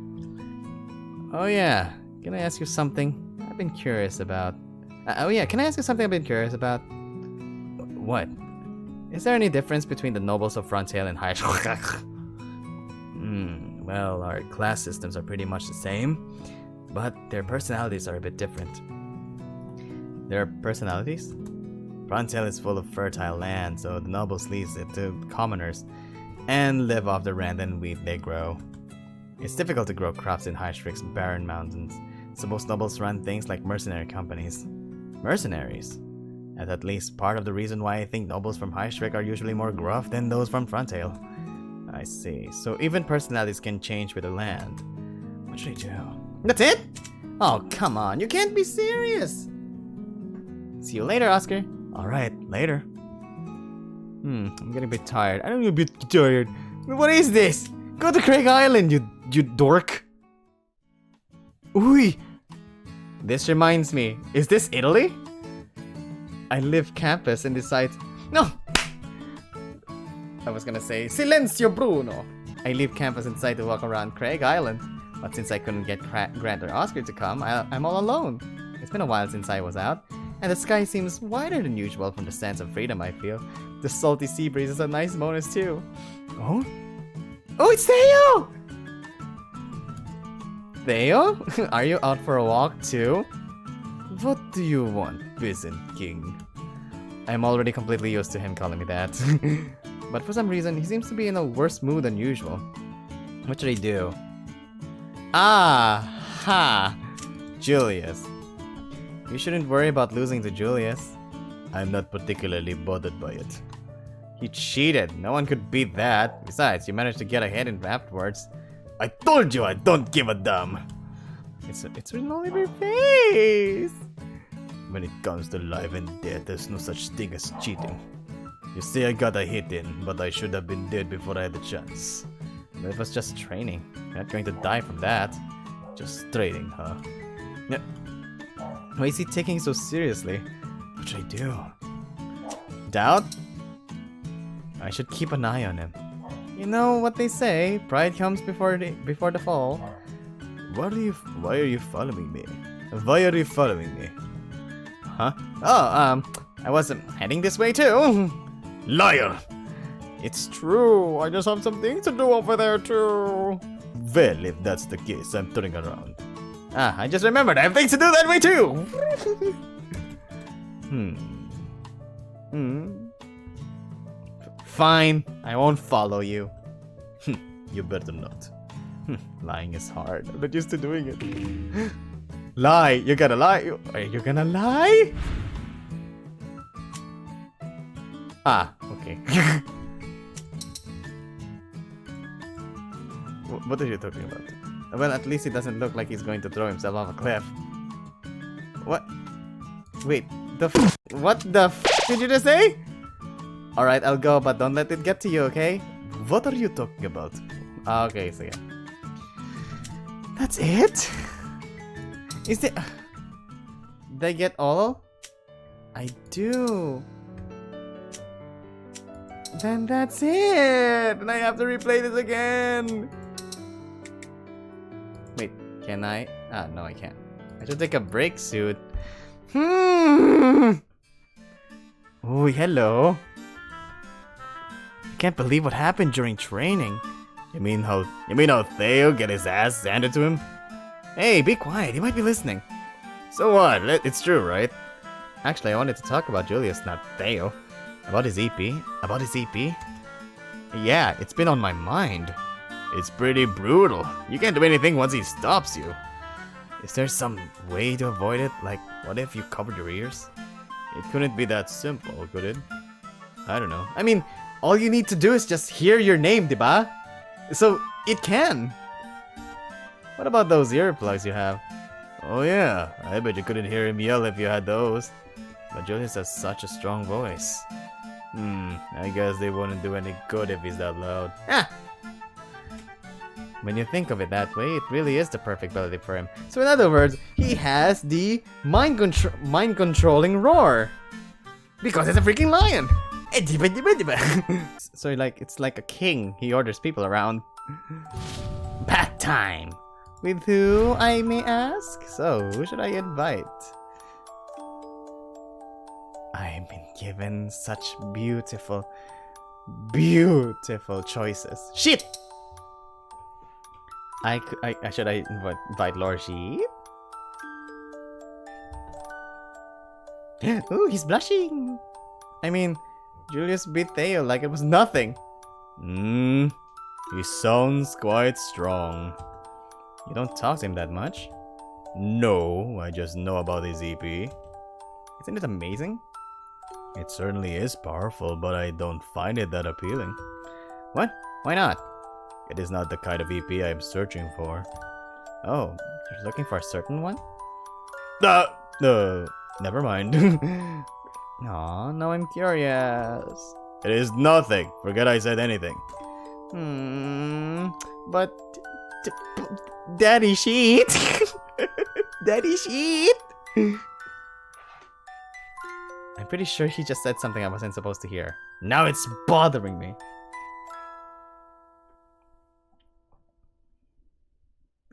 Oh, yeah. Can I ask you something I've been curious about? Can I ask you something I've been curious about? What? Is there any difference between the nobles of Frontail and High School? Well, our class systems are pretty much the same, but their personalities are a bit different. Their personalities? Frontail is full of fertile land, so the nobles lease it to commoners and live off the rent and wheat they grow. It's difficult to grow crops in Highstrick's barren mountains, so most nobles run things like mercenary companies. Mercenaries? That's at least part of the reason why I think nobles from Highstrick are usually more gruff than those from Frontail. I see. So even personalities can change with the land. What should I do? That's it? Oh, come on. You can't be serious. See you later, Oscar. Alright, later. I'm getting a bit tired. I'm a bit tired. What is this? Go to Craig Island, you dork. Ooh. This reminds me. Is this Italy? I live campus and decide... No! I was gonna say, Silenzio Bruno! I leave campus and decide to walk around Craig Island. But since I couldn't get Grant or Oscar to come, I'm all alone. It's been a while since I was out, and the sky seems wider than usual from the sense of freedom I feel. The salty sea breeze is a nice bonus too. Oh? Oh, it's Theo! Theo? Are you out for a walk too? What do you want, Byzant King? I'm already completely used to him calling me that. But for some reason, he seems to be in a worse mood than usual. What should I do? Ah! Ha! Julius. You shouldn't worry about losing to Julius. I'm not particularly bothered by it. He cheated. No one could beat that. Besides, you managed to get ahead in afterwards. I told you I don't give a damn! It's written all over your face! When it comes to life and death, there's no such thing as cheating. You say I got a hit in, but I should have been dead before I had the chance. But it was just training. You're not going to die from that. Just training, huh? Yeah. Why is he taking it so seriously? What should I do? Doubt? I should keep an eye on him. You know what they say, pride comes before the fall. Why are you following me? Why are you following me? Huh? Oh, I wasn't heading this way too. Liar! It's true, I just have some things to do over there too. Well, if that's the case, I'm turning around. Ah, I just remembered, I have things to do that way too! Fine, I won't follow you. You better not. Lying is hard, I'm not used to doing it. Lie, you gotta lie. Are you gonna lie? Ah, okay. What are you talking about? Well, at least it doesn't look like he's going to throw himself off a cliff. What? Wait, what the did you just say? Alright, I'll go, but don't let it get to you, okay? What are you talking about? Okay, so yeah. That's it? Is it... Did I get all? I do. Then that's it! And I have to replay this again! Wait, can I? Ah, no I can't. I should take a break soon. Oh, hello. I can't believe what happened during training. You mean how Theo get his ass handed to him? Hey, be quiet, he might be listening. So what? It's true, right? Actually, I wanted to talk about Julius, not Theo. About his EP? About his EP? Yeah, it's been on my mind. It's pretty brutal. You can't do anything once he stops you. Is there some way to avoid it? Like, what if you covered your ears? It couldn't be that simple, could it? I don't know. I mean, all you need to do is just hear your name, diba? So, it can. What about those earplugs you have? Oh yeah, I bet you couldn't hear him yell if you had those. But Julius has such a strong voice. I guess they wouldn't do any good if he's that loud. Ah! When you think of it that way, it really is the perfect melody for him. So in other words, he has the mind-controlling roar. Because it's a freaking lion! So like, it's like a king. He orders people around. Bath time! With who, I may ask? So, who should I invite? I've been given such beautiful, beautiful choices. Shit! Should I invite Lord Sheep? Ooh, he's blushing! I mean, Julius beat Theo like it was nothing. He sounds quite strong. You don't talk to him that much? No, I just know about his EP. Isn't it amazing? It certainly is powerful, but I don't find it that appealing. What? Why not? It is not the kind of EP I am searching for. Oh, you're looking for a certain one? Never mind. Aw, now I'm curious. It is nothing. Forget I said anything. But... Daddy Sheet! Daddy Sheet! I'm pretty sure he just said something I wasn't supposed to hear. Now it's bothering me.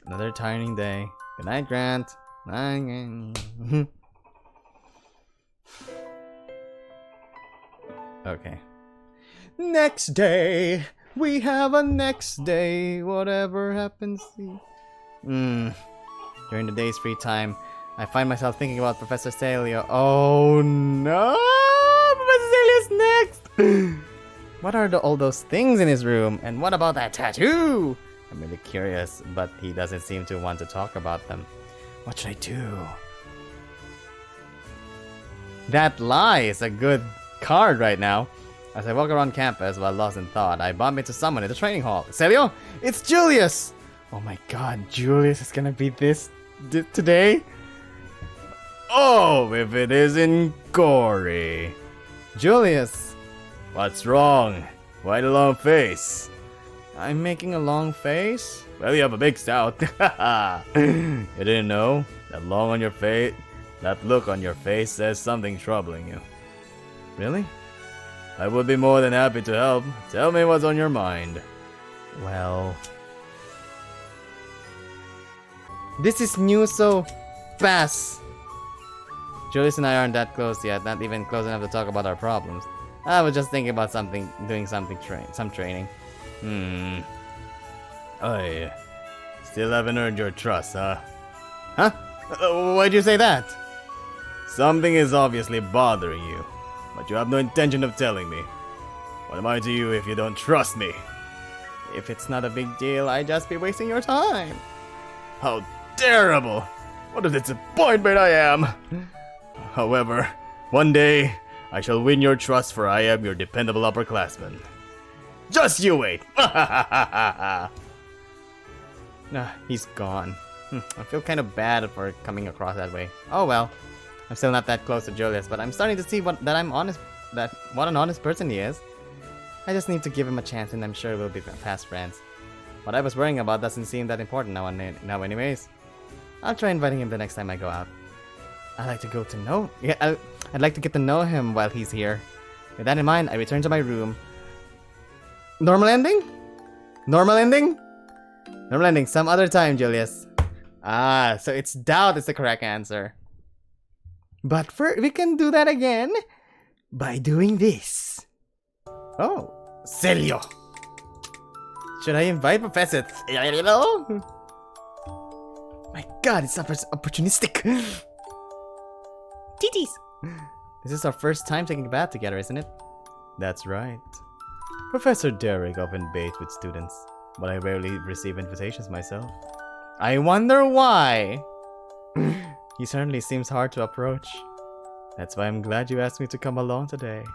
Another tiring day. Good night, Grant. Okay. Next day. We have a next day. Whatever happens. During the day's free time, I find myself thinking about Professor Celio. Oh no! Professor Celio's next! What are all those things in his room? And what about that tattoo? I'm really curious, but he doesn't seem to want to talk about them. What should I do? That lie is a good card right now. As I walk around campus while lost in thought, I bump into someone in the training hall. Celio? It's Julius! Oh my god, Julius is gonna be this today? Oh, if it isn't Gory. Julius! What's wrong? Why the long face? I'm making a long face? Well, you have a big snout. You didn't know? That look on your face says something troubling you. Really? I would be more than happy to help. Tell me what's on your mind. Well... This is new so fast. Julius and I aren't that close yet, not even close enough to talk about our problems. I was just thinking about doing some training. I still haven't earned your trust, huh? Huh? Why'd you say that? Something is obviously bothering you, but you have no intention of telling me. What am I to you if you don't trust me? If it's not a big deal, I'd just be wasting your time. How terrible! What a disappointment I am! However, one day, I shall win your trust, for I am your dependable upperclassman. Just you wait! Nah, he's gone. I feel kind of bad for coming across that way. Oh well. I'm still not that close to Julius, but I'm starting to see what an honest person he is. I just need to give him a chance, and I'm sure we'll be fast friends. What I was worrying about doesn't seem that important now anyways. I'll try inviting him the next time I go out. I'd like to I'd like to get to know him while he's here. With that in mind, I return to my room. Normal ending? Normal ending? Normal ending some other time, Julius. Ah, so it's doubt is the correct answer. But we can do that again by doing this. Oh, Celio. Should I invite Professor Celio? My god, it's opportunistic. Titties. This is our first time taking a bath together, isn't it? That's right. Professor Derek often baits with students, but I rarely receive invitations myself. I wonder why. He certainly seems hard to approach. That's why I'm glad you asked me to come along today.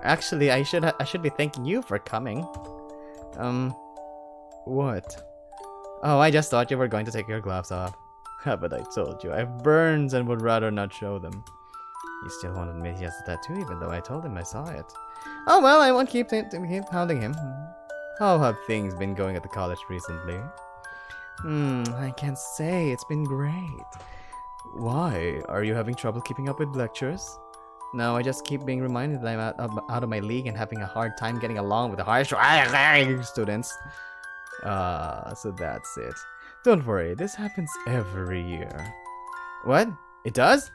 Actually, I should be thanking you for coming. What? Oh, I just thought you were going to take your gloves off. But I told you, I have burns and would rather not show them. He still wanted me to get the tattoo even though I told him I saw it. Oh well, I won't keep hounding him. How have things been going at the college recently? I can't say. It's been great. Why? Are you having trouble keeping up with lectures? No, I just keep being reminded that I'm out of my league and having a hard time getting along with the higher students. So that's it. Don't worry, this happens every year. What? It does?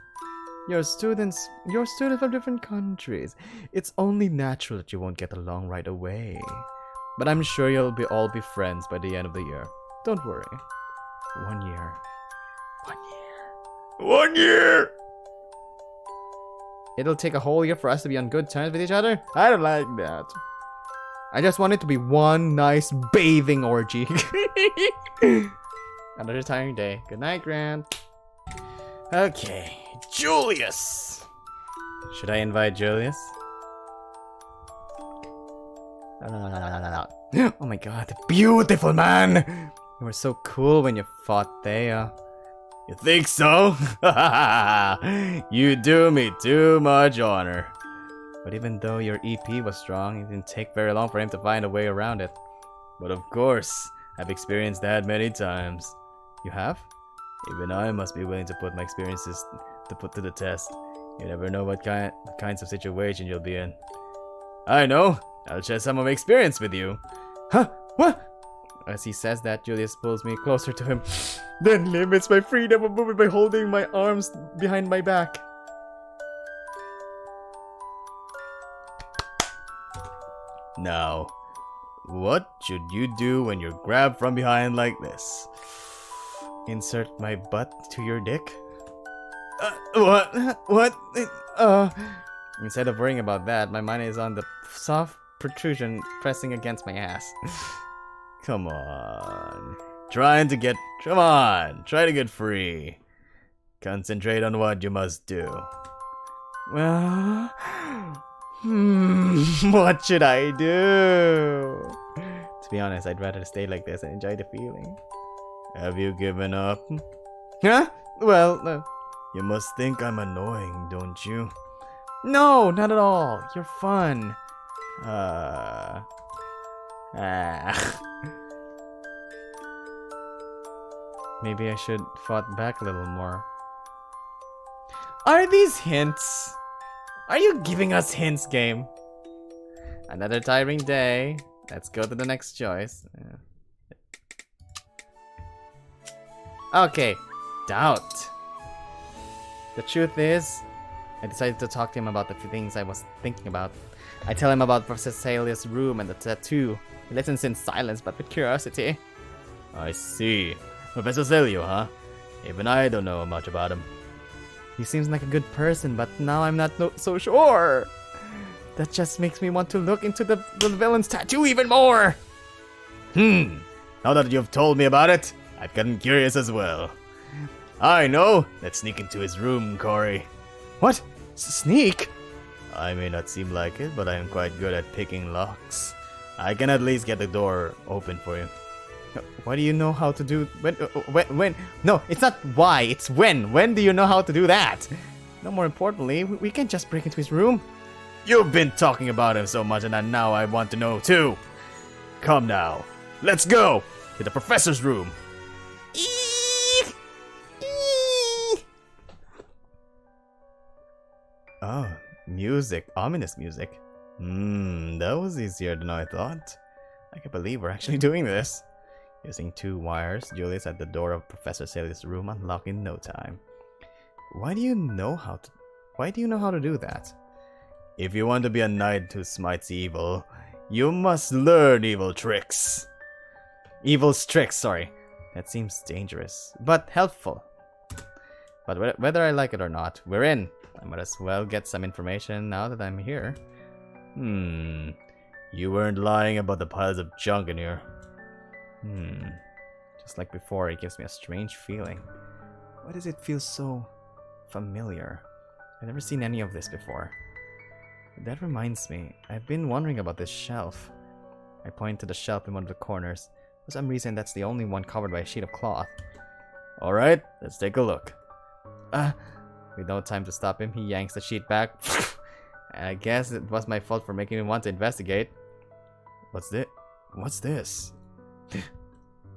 You're students from different countries. It's only natural that you won't get along right away. But I'm sure you'll all be friends by the end of the year. Don't worry. 1 year. 1 year. 1 year! It'll take a whole year for us to be on good terms with each other? I don't like that. I just want it to be one nice bathing orgy. Another tiring day. Good night, Grant. Okay, Julius. Should I invite Julius? No. Oh my god, the beautiful man! You were so cool when you fought Thea. You think so? You do me too much honor. But even though your EP was strong, it didn't take very long for him to find a way around it. But of course, I've experienced that many times. You have? Even I must be willing to put my experiences to the test. You never know what kinds of situation you'll be in. I know. I'll share some of my experience with you. Huh? What? As he says that, Julius pulls me closer to him, then limits my freedom of movement by holding my arms behind my back. Now, what should you do when you're grabbed from behind like this? Insert my butt to your dick? What? Instead of worrying about that, my mind is on the soft protrusion pressing against my ass. Come on. Try to get free. Concentrate on what you must do. Well, what should I do? To be honest, I'd rather stay like this and enjoy the feeling. Have you given up? Huh? Well, You must think I'm annoying, don't you? no, not at all. You're fun. Maybe I should fought back a little more. Are these hints? Are you giving us hints, game? Another tiring day. Let's go to the next choice. Okay, doubt. The truth is, I decided to talk to him about the things I was thinking about. I tell him about Professor Salius' room and the tattoo. He listens in silence, but with curiosity. I see. Professor Celio, huh? Even I don't know much about him. He seems like a good person, but now I'm not so sure. That just makes me want to look into the villain's tattoo even more. Now that you've told me about it, I've gotten curious as well. I know. Let's sneak into his room, Corey. What? Sneak? I may not seem like it, but I am quite good at picking locks. I can at least get the door open for you. Why do you know how to do... When? No, it's not why, it's when. When do you know how to do that? No, more importantly, we can't just break into his room. You've been talking about him so much, and now I want to know too. Come now. Let's go to the professor's room. Oh, music. Ominous music. That was easier than I thought. I can't believe we're actually doing this. Using 2 wires, Julius at the door of Professor Salius' room unlocked in no time. Why do you know how to do that? If you want to be a knight who smites evil, you must learn evil tricks. Evil's tricks, sorry. That seems dangerous, but helpful. But whether I like it or not, we're in. I might as well get some information now that I'm here. You weren't lying about the piles of junk in here. Just like before, it gives me a strange feeling. Why does it feel so familiar? I've never seen any of this before. That reminds me, I've been wondering about this shelf. I point to the shelf in one of the corners. For some reason, that's the only one covered by a sheet of cloth. Alright, let's take a look. With no time to stop him, he yanks the sheet back. And I guess it was my fault for making him want to investigate. What's this?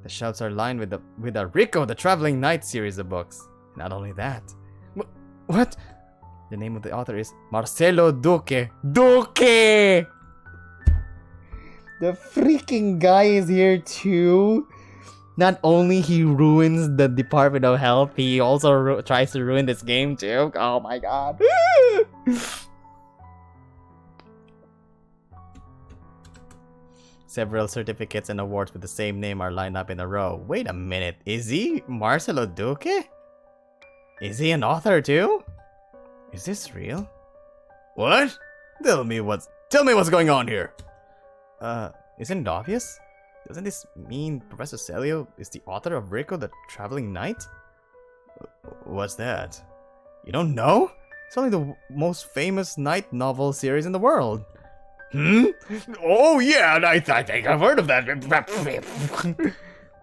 The shelves are lined with the Rico, the Traveling Knight series of books. Not only that. What? The name of the author is Marcelo Duque. Duque! The freaking guy is here too. Not only he ruins the Department of Health, he also tries to ruin this game too. Oh my god. Several certificates and awards with the same name are lined up in a row. Wait a minute, is he Marcelo Duque? Is he an author too? Is this real? What? Tell me what's going on here. Isn't it obvious? Doesn't this mean Professor Celio is the author of Rico the Traveling Knight? What's that? You don't know? It's only the most famous knight novel series in the world. Oh yeah, I think I've heard of that.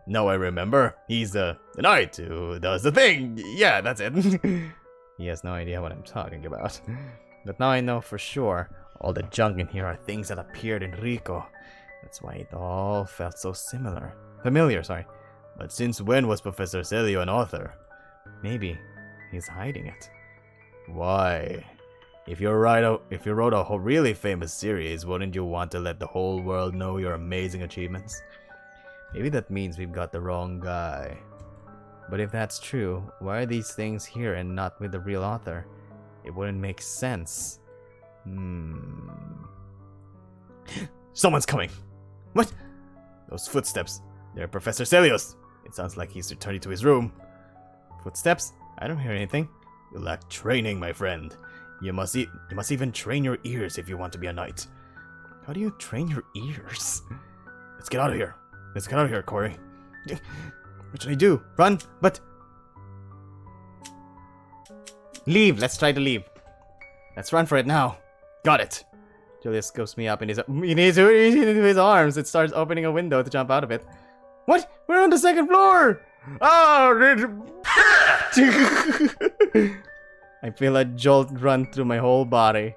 No, I remember. He's the knight who does the thing. Yeah, that's it. He has no idea what I'm talking about. But now I know for sure. All the junk in here are things that appeared in Rico. That's why it all felt so familiar, sorry. But since when was Professor Celio an author? Maybe he's hiding it. Why? If you wrote a really famous series, wouldn't you want to let the whole world know your amazing achievements? Maybe that means we've got the wrong guy. But if that's true, why are these things here and not with the real author? It wouldn't make sense. Someone's coming! What? Those footsteps. They're Professor Celios. It sounds like he's returning to his room. Footsteps? I don't hear anything. You lack training, my friend. You must even train your ears if you want to be a knight. How do you train your ears? Let's get out of here. Let's get out of here, Corey. What should I do? Run? But... Leave! Let's try to leave. Let's run for it now. Got it. Julius scoops me up in his arms. It starts opening a window to jump out of it. What? We're on the second floor! Oh! I feel a jolt run through my whole body.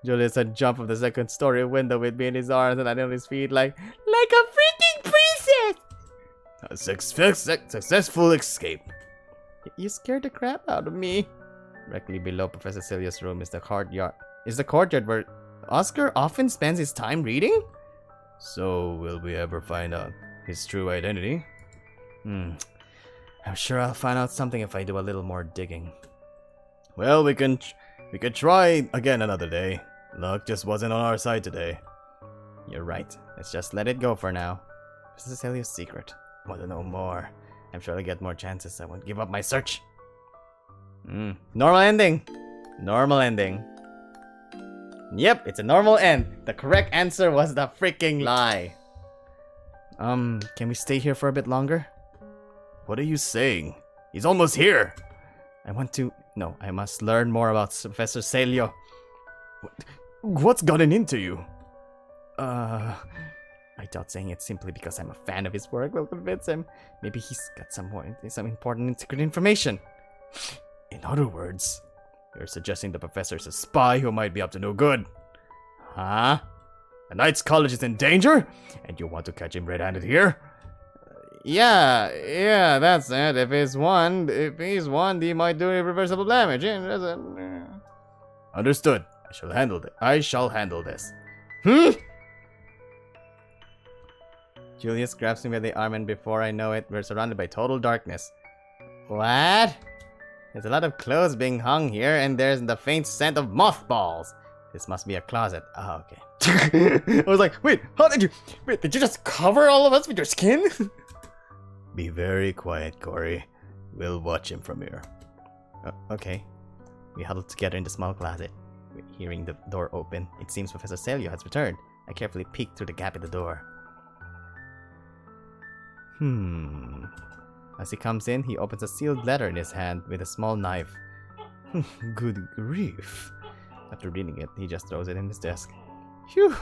Julius had jumped from the second story window with me in his arms and I on his feet like a freaking princess! A successful escape. You scared the crap out of me. Directly below Professor Celios' room is the courtyard. Is the courtyard where Oscar often spends his time reading? So, will we ever find out his true identity? I'm sure I'll find out something if I do a little more digging. Well, we could try again another day. Luck just wasn't on our side today. You're right. Let's just let it go for now. Professor Celios' secret. Want to know more? I'm sure I'll get more chances. I won't give up my search. Normal ending. Normal ending. Yep, it's a normal end. The correct answer was the freaking lie. Can we stay here for a bit longer? What are you saying? He's almost here. I must learn more about Professor Celio. What's gotten into you? I doubt saying it simply because I'm a fan of his work will convince him. Maybe he's got some important secret information. In other words, you're suggesting the professor's a spy who might be up to no good. Huh? The Knight's College is in danger, and you want to catch him red-handed here? Yeah, that's it. If he's one, he might do irreversible damage. Understood. I shall handle this. Julius grabs me by the arm, and before I know it, we're surrounded by total darkness. What? There's a lot of clothes being hung here, and there's the faint scent of mothballs. This must be a closet. Oh, okay. I was like, wait, did you just cover all of us with your skin? Be very quiet, Corey. We'll watch him from here. Okay. We huddled together in the small closet. Hearing the door open, it seems Professor Celio has returned. I carefully peeked through the gap in the door. As he comes in, he opens a sealed letter in his hand with a small knife. Good grief. After reading it, he just throws it in his desk. Phew!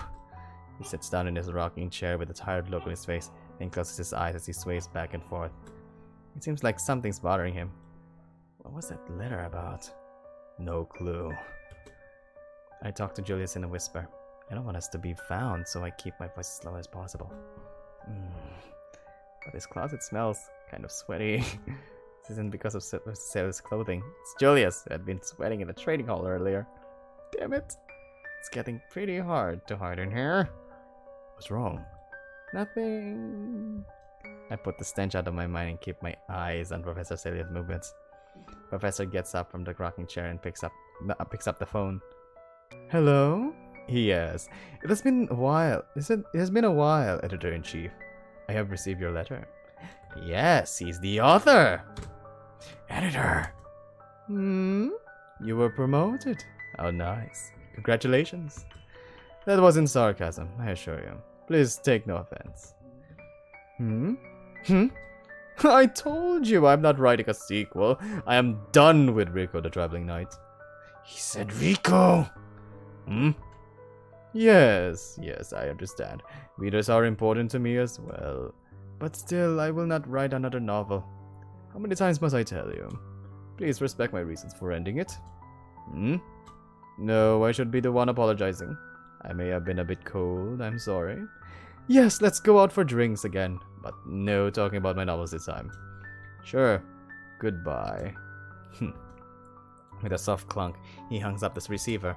He sits down in his rocking chair with a tired look on his face, then closes his eyes as he sways back and forth. It seems like something's bothering him. What was that letter about? No clue. I talk to Julius in a whisper. I don't want us to be found, so I keep my voice as low as possible. But this closet smells kind of sweaty. This isn't because of Celio's clothing. It's Julius, who had been sweating in the trading hall earlier. Damn it. It's getting pretty hard to hide in here. What's wrong? Nothing. I put the stench out of my mind and keep my eyes on Professor Celio's movements. Professor gets up from the rocking chair and picks up the phone. Hello? Yes. It has been a while. It has been a while, Editor-in-Chief. I have received your letter. Yes, he's the author. Editor. You were promoted. How nice. Congratulations. That wasn't sarcasm, I assure you. Please take no offense. I told you I'm not writing a sequel. I am done with Rico the Traveling Knight. He said Rico! Yes, I understand. Readers are important to me as well. But still, I will not write another novel. How many times must I tell you? Please respect my reasons for ending it. No, I should be the one apologizing. I may have been a bit cold, I'm sorry. Yes, let's go out for drinks again. But no talking about my novels this time. Sure. Goodbye. With a soft clunk, he hangs up this receiver.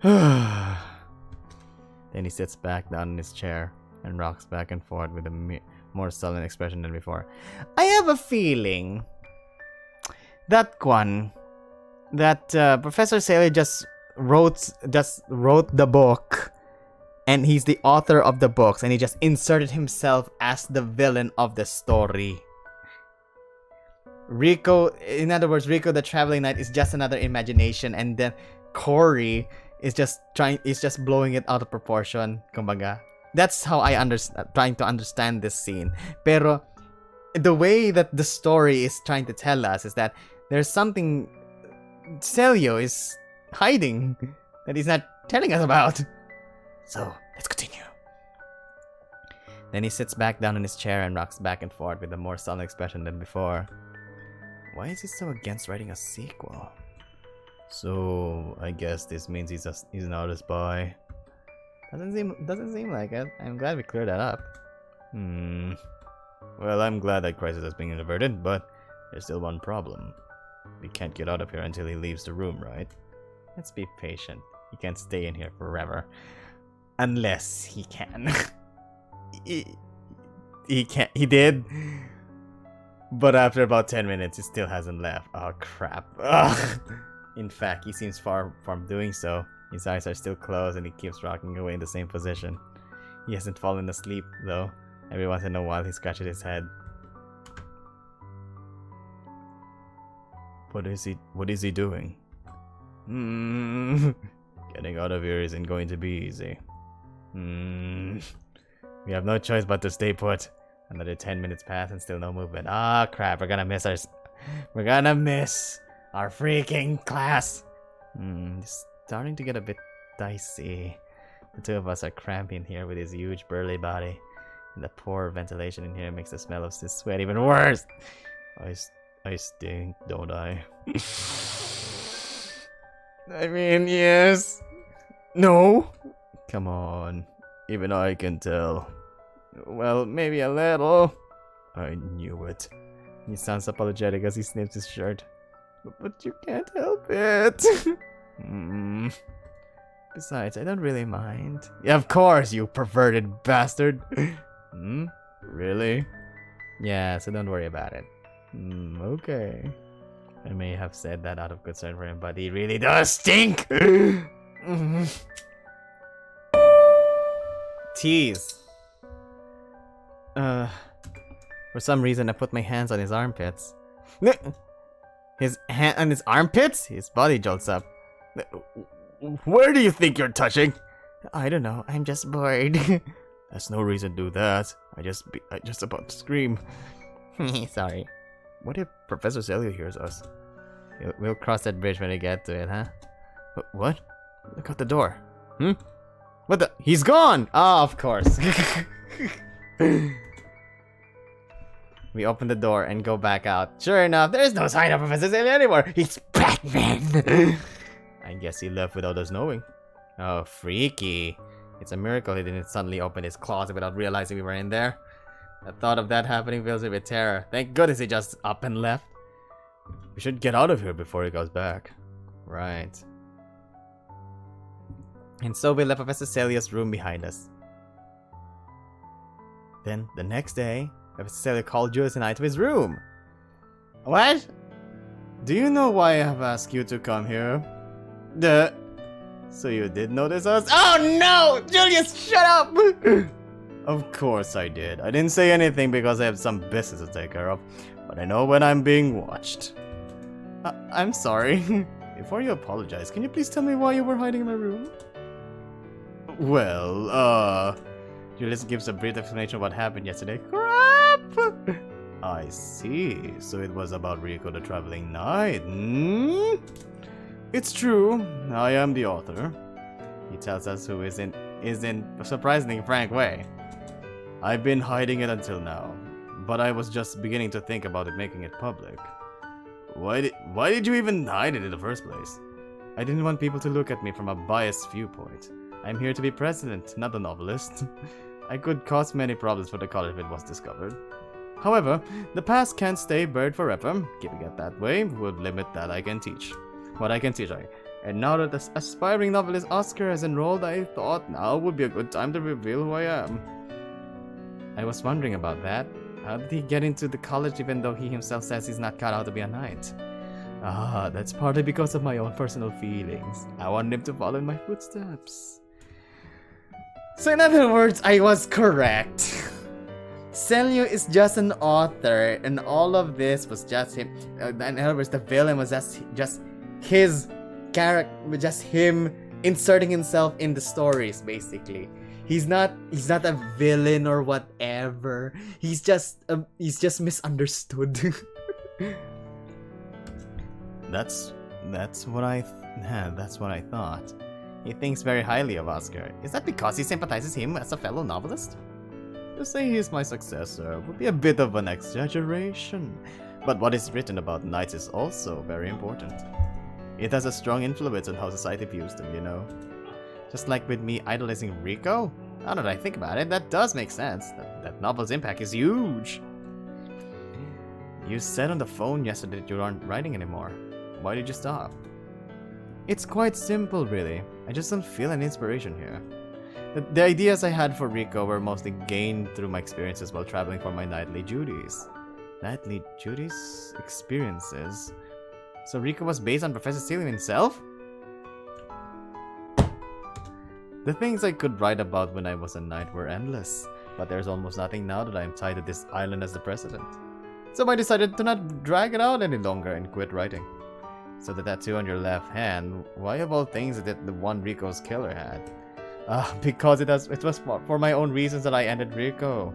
Then he sits back down in his chair. and rocks back and forth with a more sullen expression than before. I have a feeling that Professor Saley just wrote the book, and he's the author of the books, and he just inserted himself as the villain of the story. Rico, in other words, Rico the Traveling Knight is just another imagination, and then Corey is just blowing it out of proportion. Kumbaga. That's how I trying to understand this scene. Pero the way that the story is trying to tell us is that there's something Celio is hiding that he's not telling us about. So, let's continue. Then he sits back down in his chair and rocks back and forth with a more sullen expression than before. Why is he so against writing a sequel? So, I guess this means he's not a spy. Doesn't seem like it. I'm glad we cleared that up. Well, I'm glad that crisis has been averted, but there's still one problem. We can't get out of here until he leaves the room, right? Let's be patient. He can't stay in here forever. Unless he can. he can't. He did. But after about 10 minutes, he still hasn't left. Oh, crap. Ugh. In fact, he seems far from doing so. His eyes are still closed and he keeps rocking away in the same position. He hasn't fallen asleep, though. Every once in a while, he scratches his head. What is he doing? Getting out of here isn't going to be easy. We have no choice but to stay put. Another 10 minutes pass and still no movement. Ah, crap, we're gonna miss our freaking class. It's starting to get a bit dicey. The two of us are cramped in here with his huge burly body. And the poor ventilation in here makes the smell of his sweat even worse. I stink, don't I? I mean, yes. No? Come on. Even I can tell. Well, maybe a little. I knew it. He sounds apologetic as he sniffs his shirt. But you can't help it. Besides, I don't really mind. Yeah, of course, you perverted bastard. Really? Yeah, so don't worry about it. Okay. I may have said that out of concern for him, but he really does stink! Tease. For some reason I put my hands on his armpits. His hand on his armpits? His body jolts up. Where do you think you're touching? I don't know, I'm just bored. That's no reason to do that. I just about to scream. Sorry. What if Professor Celio hears us? We'll cross that bridge when we get to it, huh? What? Look out the door. What the? He's gone! Oh, of course. We open the door and go back out. Sure enough, there's no sign of Professor Celio anymore. He's Batman! I guess he left without us knowing. Oh, freaky. It's a miracle he didn't suddenly open his closet without realizing we were in there. The thought of that happening fills me with terror. Thank goodness he just up and left. We should get out of here before he goes back. Right. And so we left Professor Celio's room behind us. Then, the next day, Professor Celio called Julius and I to his room. What? Do you know why I have asked you to come here? So you did notice us? Oh no! Julius, shut up! Of course I did. I didn't say anything because I have some business to take care of. But I know when I'm being watched. I'm sorry. Before you apologize, can you please tell me why you were hiding in my room? Well, Julius gives a brief explanation of what happened yesterday. Crap! I see. So it was about Rico the Traveling Knight. It's true. I am the author. He tells us who is in a surprisingly frank way. I've been hiding it until now, but I was just beginning to think about making it public. Why did you even hide it in the first place? I didn't want people to look at me from a biased viewpoint. I'm here to be president, not a novelist. I could cause many problems for the college if it was discovered. However, the past can't stay buried forever. Keeping it that way would limit what I can teach. And now that the aspiring novelist Oscar has enrolled, I thought now would be a good time to reveal who I am. I was wondering about that. How did he get into the college even though he himself says he's not cut out to be a knight? Ah, that's partly because of my own personal feelings. I want him to follow in my footsteps. So in other words, I was correct. Celio is just an author, and all of this was just him. In other words, the villain was just his character, just him inserting himself in the stories, basically. He's not a villain or whatever. He's just misunderstood. That's what I thought. He thinks very highly of Oscar. Is that because he sympathizes him as a fellow novelist? To say he is my successor would be a bit of an exaggeration. But what is written about knights is also very important. It has a strong influence on how society views them, you know. Just like with me idolizing Rico? Now that I think about it, that does make sense. That novel's impact is huge. You said on the phone yesterday that you aren't writing anymore. Why did you stop? It's quite simple, really. I just don't feel any inspiration here. The ideas I had for Rico were mostly gained through my experiences while traveling for my nightly duties. Nightly duties? Experiences? So Rico was based on Professor Cillian himself? The things I could write about when I was a knight were endless, but there's almost nothing now that I am tied to this island as the president. So I decided to not drag it out any longer and quit writing. So the tattoo on your left hand, why of all things did the one Rico's killer had? Because it was for my own reasons that I ended Rico.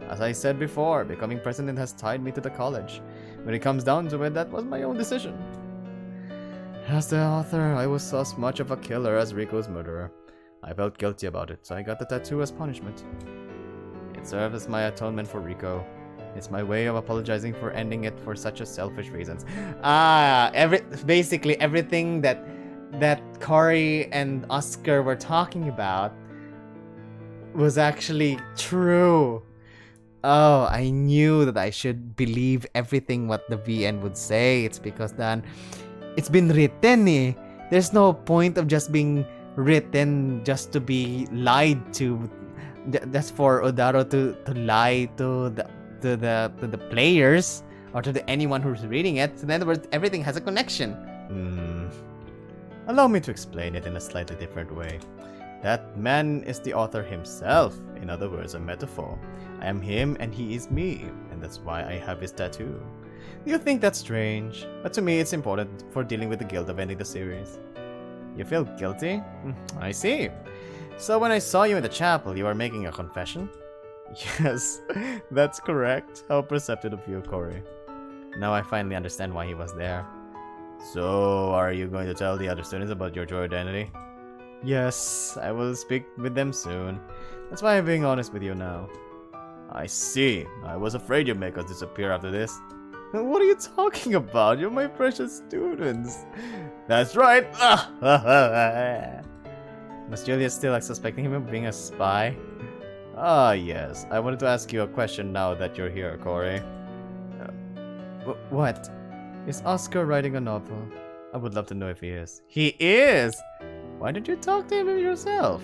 As I said before, becoming president has tied me to the college. When it comes down to it, that was my own decision. As the author, I was as much of a killer as Rico's murderer. I felt guilty about it, so I got the tattoo as punishment. It served as my atonement for Rico. It's my way of apologizing for ending it for such a selfish reasons. Basically everything that Corey and Oscar were talking about was actually true. Oh, I knew that I should believe everything what the VN would say. It's because then it's been written. There's no point of just being written just to be lied to. That's for Odaro to lie to the players or to anyone who's reading it. In other words, everything has a connection. Allow me to explain it in a slightly different way. That man is the author himself, in other words, a metaphor. I am him and he is me, and that's why I have his tattoo. You think that's strange, but to me it's important for dealing with the guilt of ending the series. You feel guilty? I see. So when I saw you in the chapel, you were making a confession? Yes, that's correct. How perceptive of you, Corey. Now I finally understand why he was there. So, are you going to tell the other students about your true identity? Yes, I will speak with them soon. That's why I'm being honest with you now. I see. I was afraid you'd make us disappear after this. What are you talking about? You're my precious students. That's right. Was Julius still suspecting him of being a spy? Yes. I wanted to ask you a question now that you're here, Corey. What? Is Oscar writing a novel? I would love to know if he is. He is! Why don't you talk to him yourself?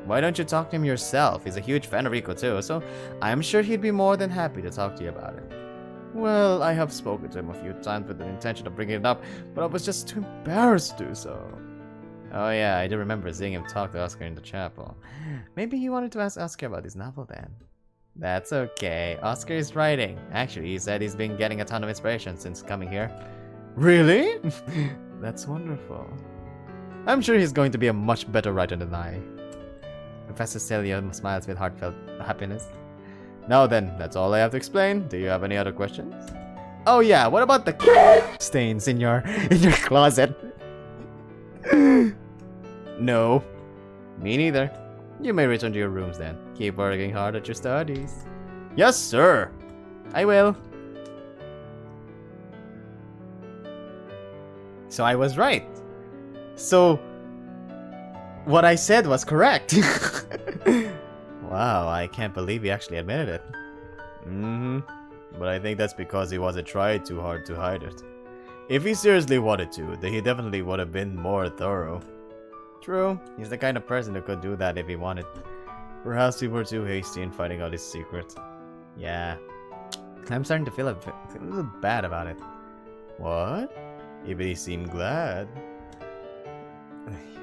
Why don't you talk to him yourself? He's a huge fan of Rico too, so I'm sure he'd be more than happy to talk to you about it. Well, I have spoken to him a few times with the intention of bringing it up, but I was just too embarrassed to do so. Oh yeah, I do remember seeing him talk to Oscar in the chapel. Maybe he wanted to ask Oscar about his novel then. That's okay. Oscar is writing. Actually, he said he's been getting a ton of inspiration since coming here. Really? That's wonderful. I'm sure he's going to be a much better writer than I. Professor Celia smiles with heartfelt happiness. Now then, that's all I have to explain. Do you have any other questions? Oh yeah, what about the stains in your closet? No. Me neither. You may return to your rooms then. Keep working hard at your studies. Yes, sir. I will. So I was right. So what I said was correct. Wow, I can't believe he actually admitted it. But I think that's because he wasn't trying too hard to hide it. If he seriously wanted to, then he definitely would have been more thorough. True, he's the kind of person who could do that if he wanted. Perhaps we were too hasty in finding out his secret. Yeah. I'm starting to feel a little bad about it. What? Even he seemed glad.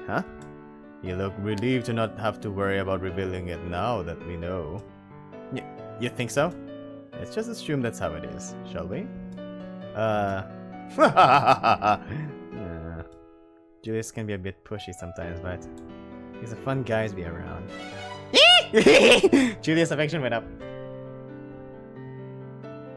Huh? You look relieved to not have to worry about revealing it now that we know. You think so? Let's just assume that's how it is, shall we? Julius can be a bit pushy sometimes, but he's a fun guy to be around. Julius' affection went up.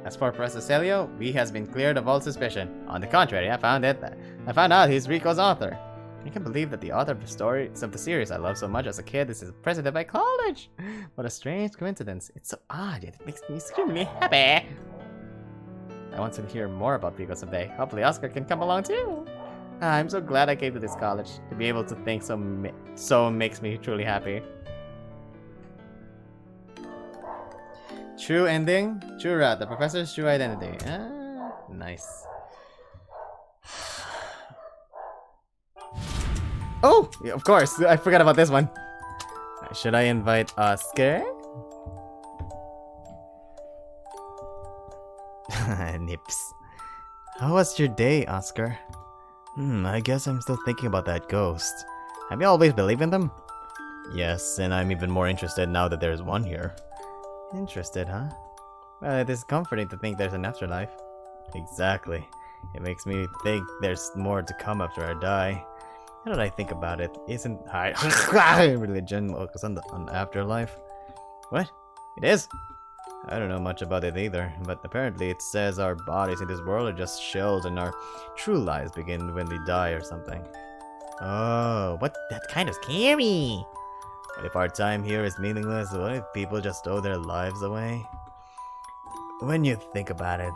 As for Professor Celio, he has been cleared of all suspicion. On the contrary, I found out he's Rico's author. I can't believe that the author of the stories of the series I loved so much as a kid is the president of my college. What a strange coincidence. It's so odd, yet it makes me extremely happy. I want to hear more about Rico someday. Hopefully Oscar can come along too. I'm so glad I came to this college. To be able to think so makes me truly happy. True ending, true route, the professor's true identity. Ah, nice. Oh, yeah, of course, I forgot about this one. Should I invite Oscar? Nips. How was your day, Oscar? I guess I'm still thinking about that ghost. Have you always believed in them? Yes, and I'm even more interested now that there's one here. Interested, huh? Well, it is comforting to think there's an afterlife. Exactly. It makes me think there's more to come after I die. Now that I think about it, isn't religion focused on the afterlife? What? It is? I don't know much about it either, but apparently it says our bodies in this world are just shells and our true lives begin when we die or something. Oh, what? That's kind of scary. But if our time here is meaningless, what if people just throw their lives away? When you think about it,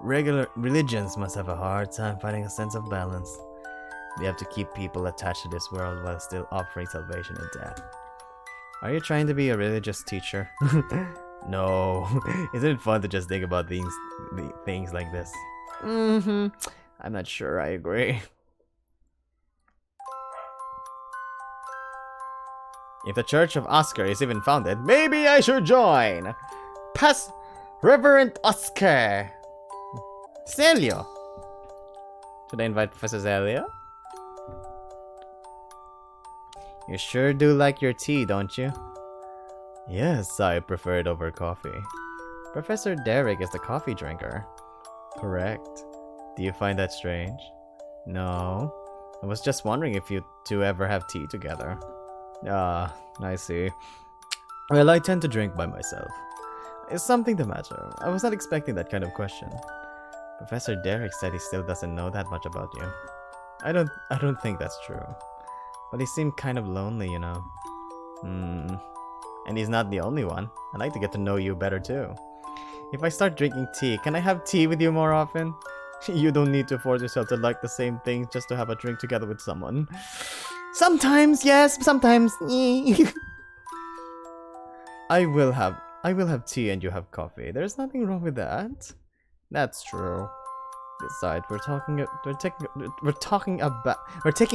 regular religions must have a hard time finding a sense of balance. They have to keep people attached to this world while still offering salvation in death. Are you trying to be a religious teacher? No. Isn't it fun to just think about things like this? I'm not sure I agree. If the Church of Oscar is even founded, maybe I should join! Pass Reverend Oscar! Celio! Should I invite Professor Celio? You sure do like your tea, don't you? Yes, I prefer it over coffee. Professor Derek is the coffee drinker. Correct. Do you find that strange? No. I was just wondering if you two ever have tea together. Ah, I see. Well, I tend to drink by myself. Is something the matter? I was not expecting that kind of question. Professor Derek said he still doesn't know that much about you. I don't think that's true. But he seemed kind of lonely, you know. And he's not the only one. I'd like to get to know you better too. If I start drinking tea, can I have tea with you more often? You don't need to force yourself to like the same things just to have a drink together with someone. Sometimes, yes, sometimes. I will have tea and you have coffee. There's nothing wrong with that. That's true. Besides, we're taking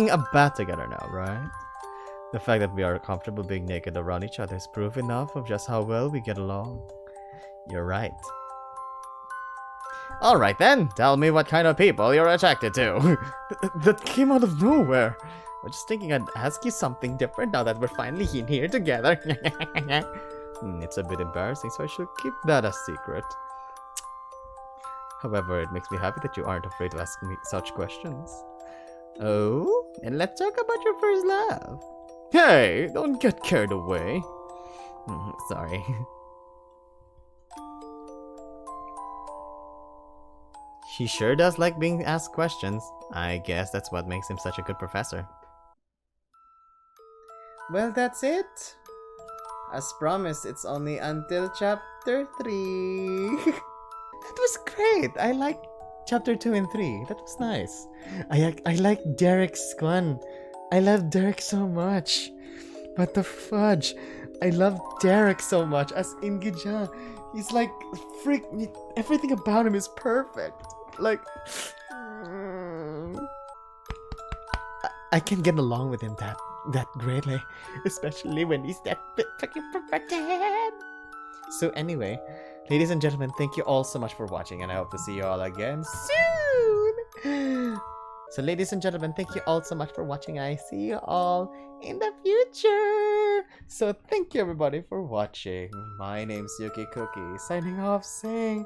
a bath together now, right? The fact that we are comfortable being naked around each other is proof enough of just how well we get along. You're right. Alright then, tell me what kind of people you're attracted to. That came out of nowhere. I was just thinking I'd ask you something different now that we're finally in here together. It's a bit embarrassing, so I should keep that a secret. However, it makes me happy that you aren't afraid to ask me such questions. Oh, and let's talk about your first love. Hey, don't get carried away. Sorry. He sure does like being asked questions. I guess that's what makes him such a good professor. Well, that's it. As promised, it's only until chapter 3. That was great. I liked chapter 2 and 3. That was nice. I like Derek's one. I love Derek so much. But the fudge. I love Derek so much. As in Gija. He's like everything about him is perfect. Like I can get along with him that greatly, especially when he's that fucking perverted. So anyway, ladies and gentlemen, thank you all so much for watching, and I hope to see you all again soon. So ladies and gentlemen, thank you all so much for watching. I see you all in the future. So thank you everybody for watching. My name's Yuki Cookie, signing off saying,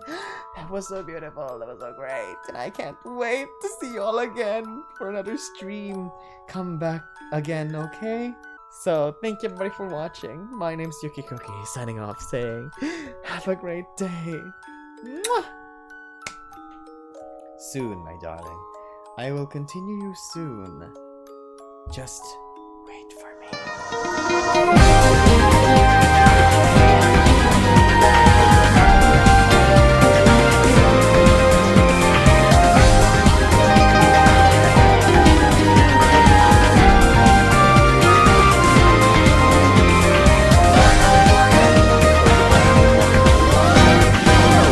that was so beautiful, that was so great, and I can't wait to see you all again for another stream. Come back again, okay? So thank you everybody for watching. My name's Yuki Cookie, signing off saying, have a great day. Mwah! Soon, my darling. I will continue you soon. Just wait for me.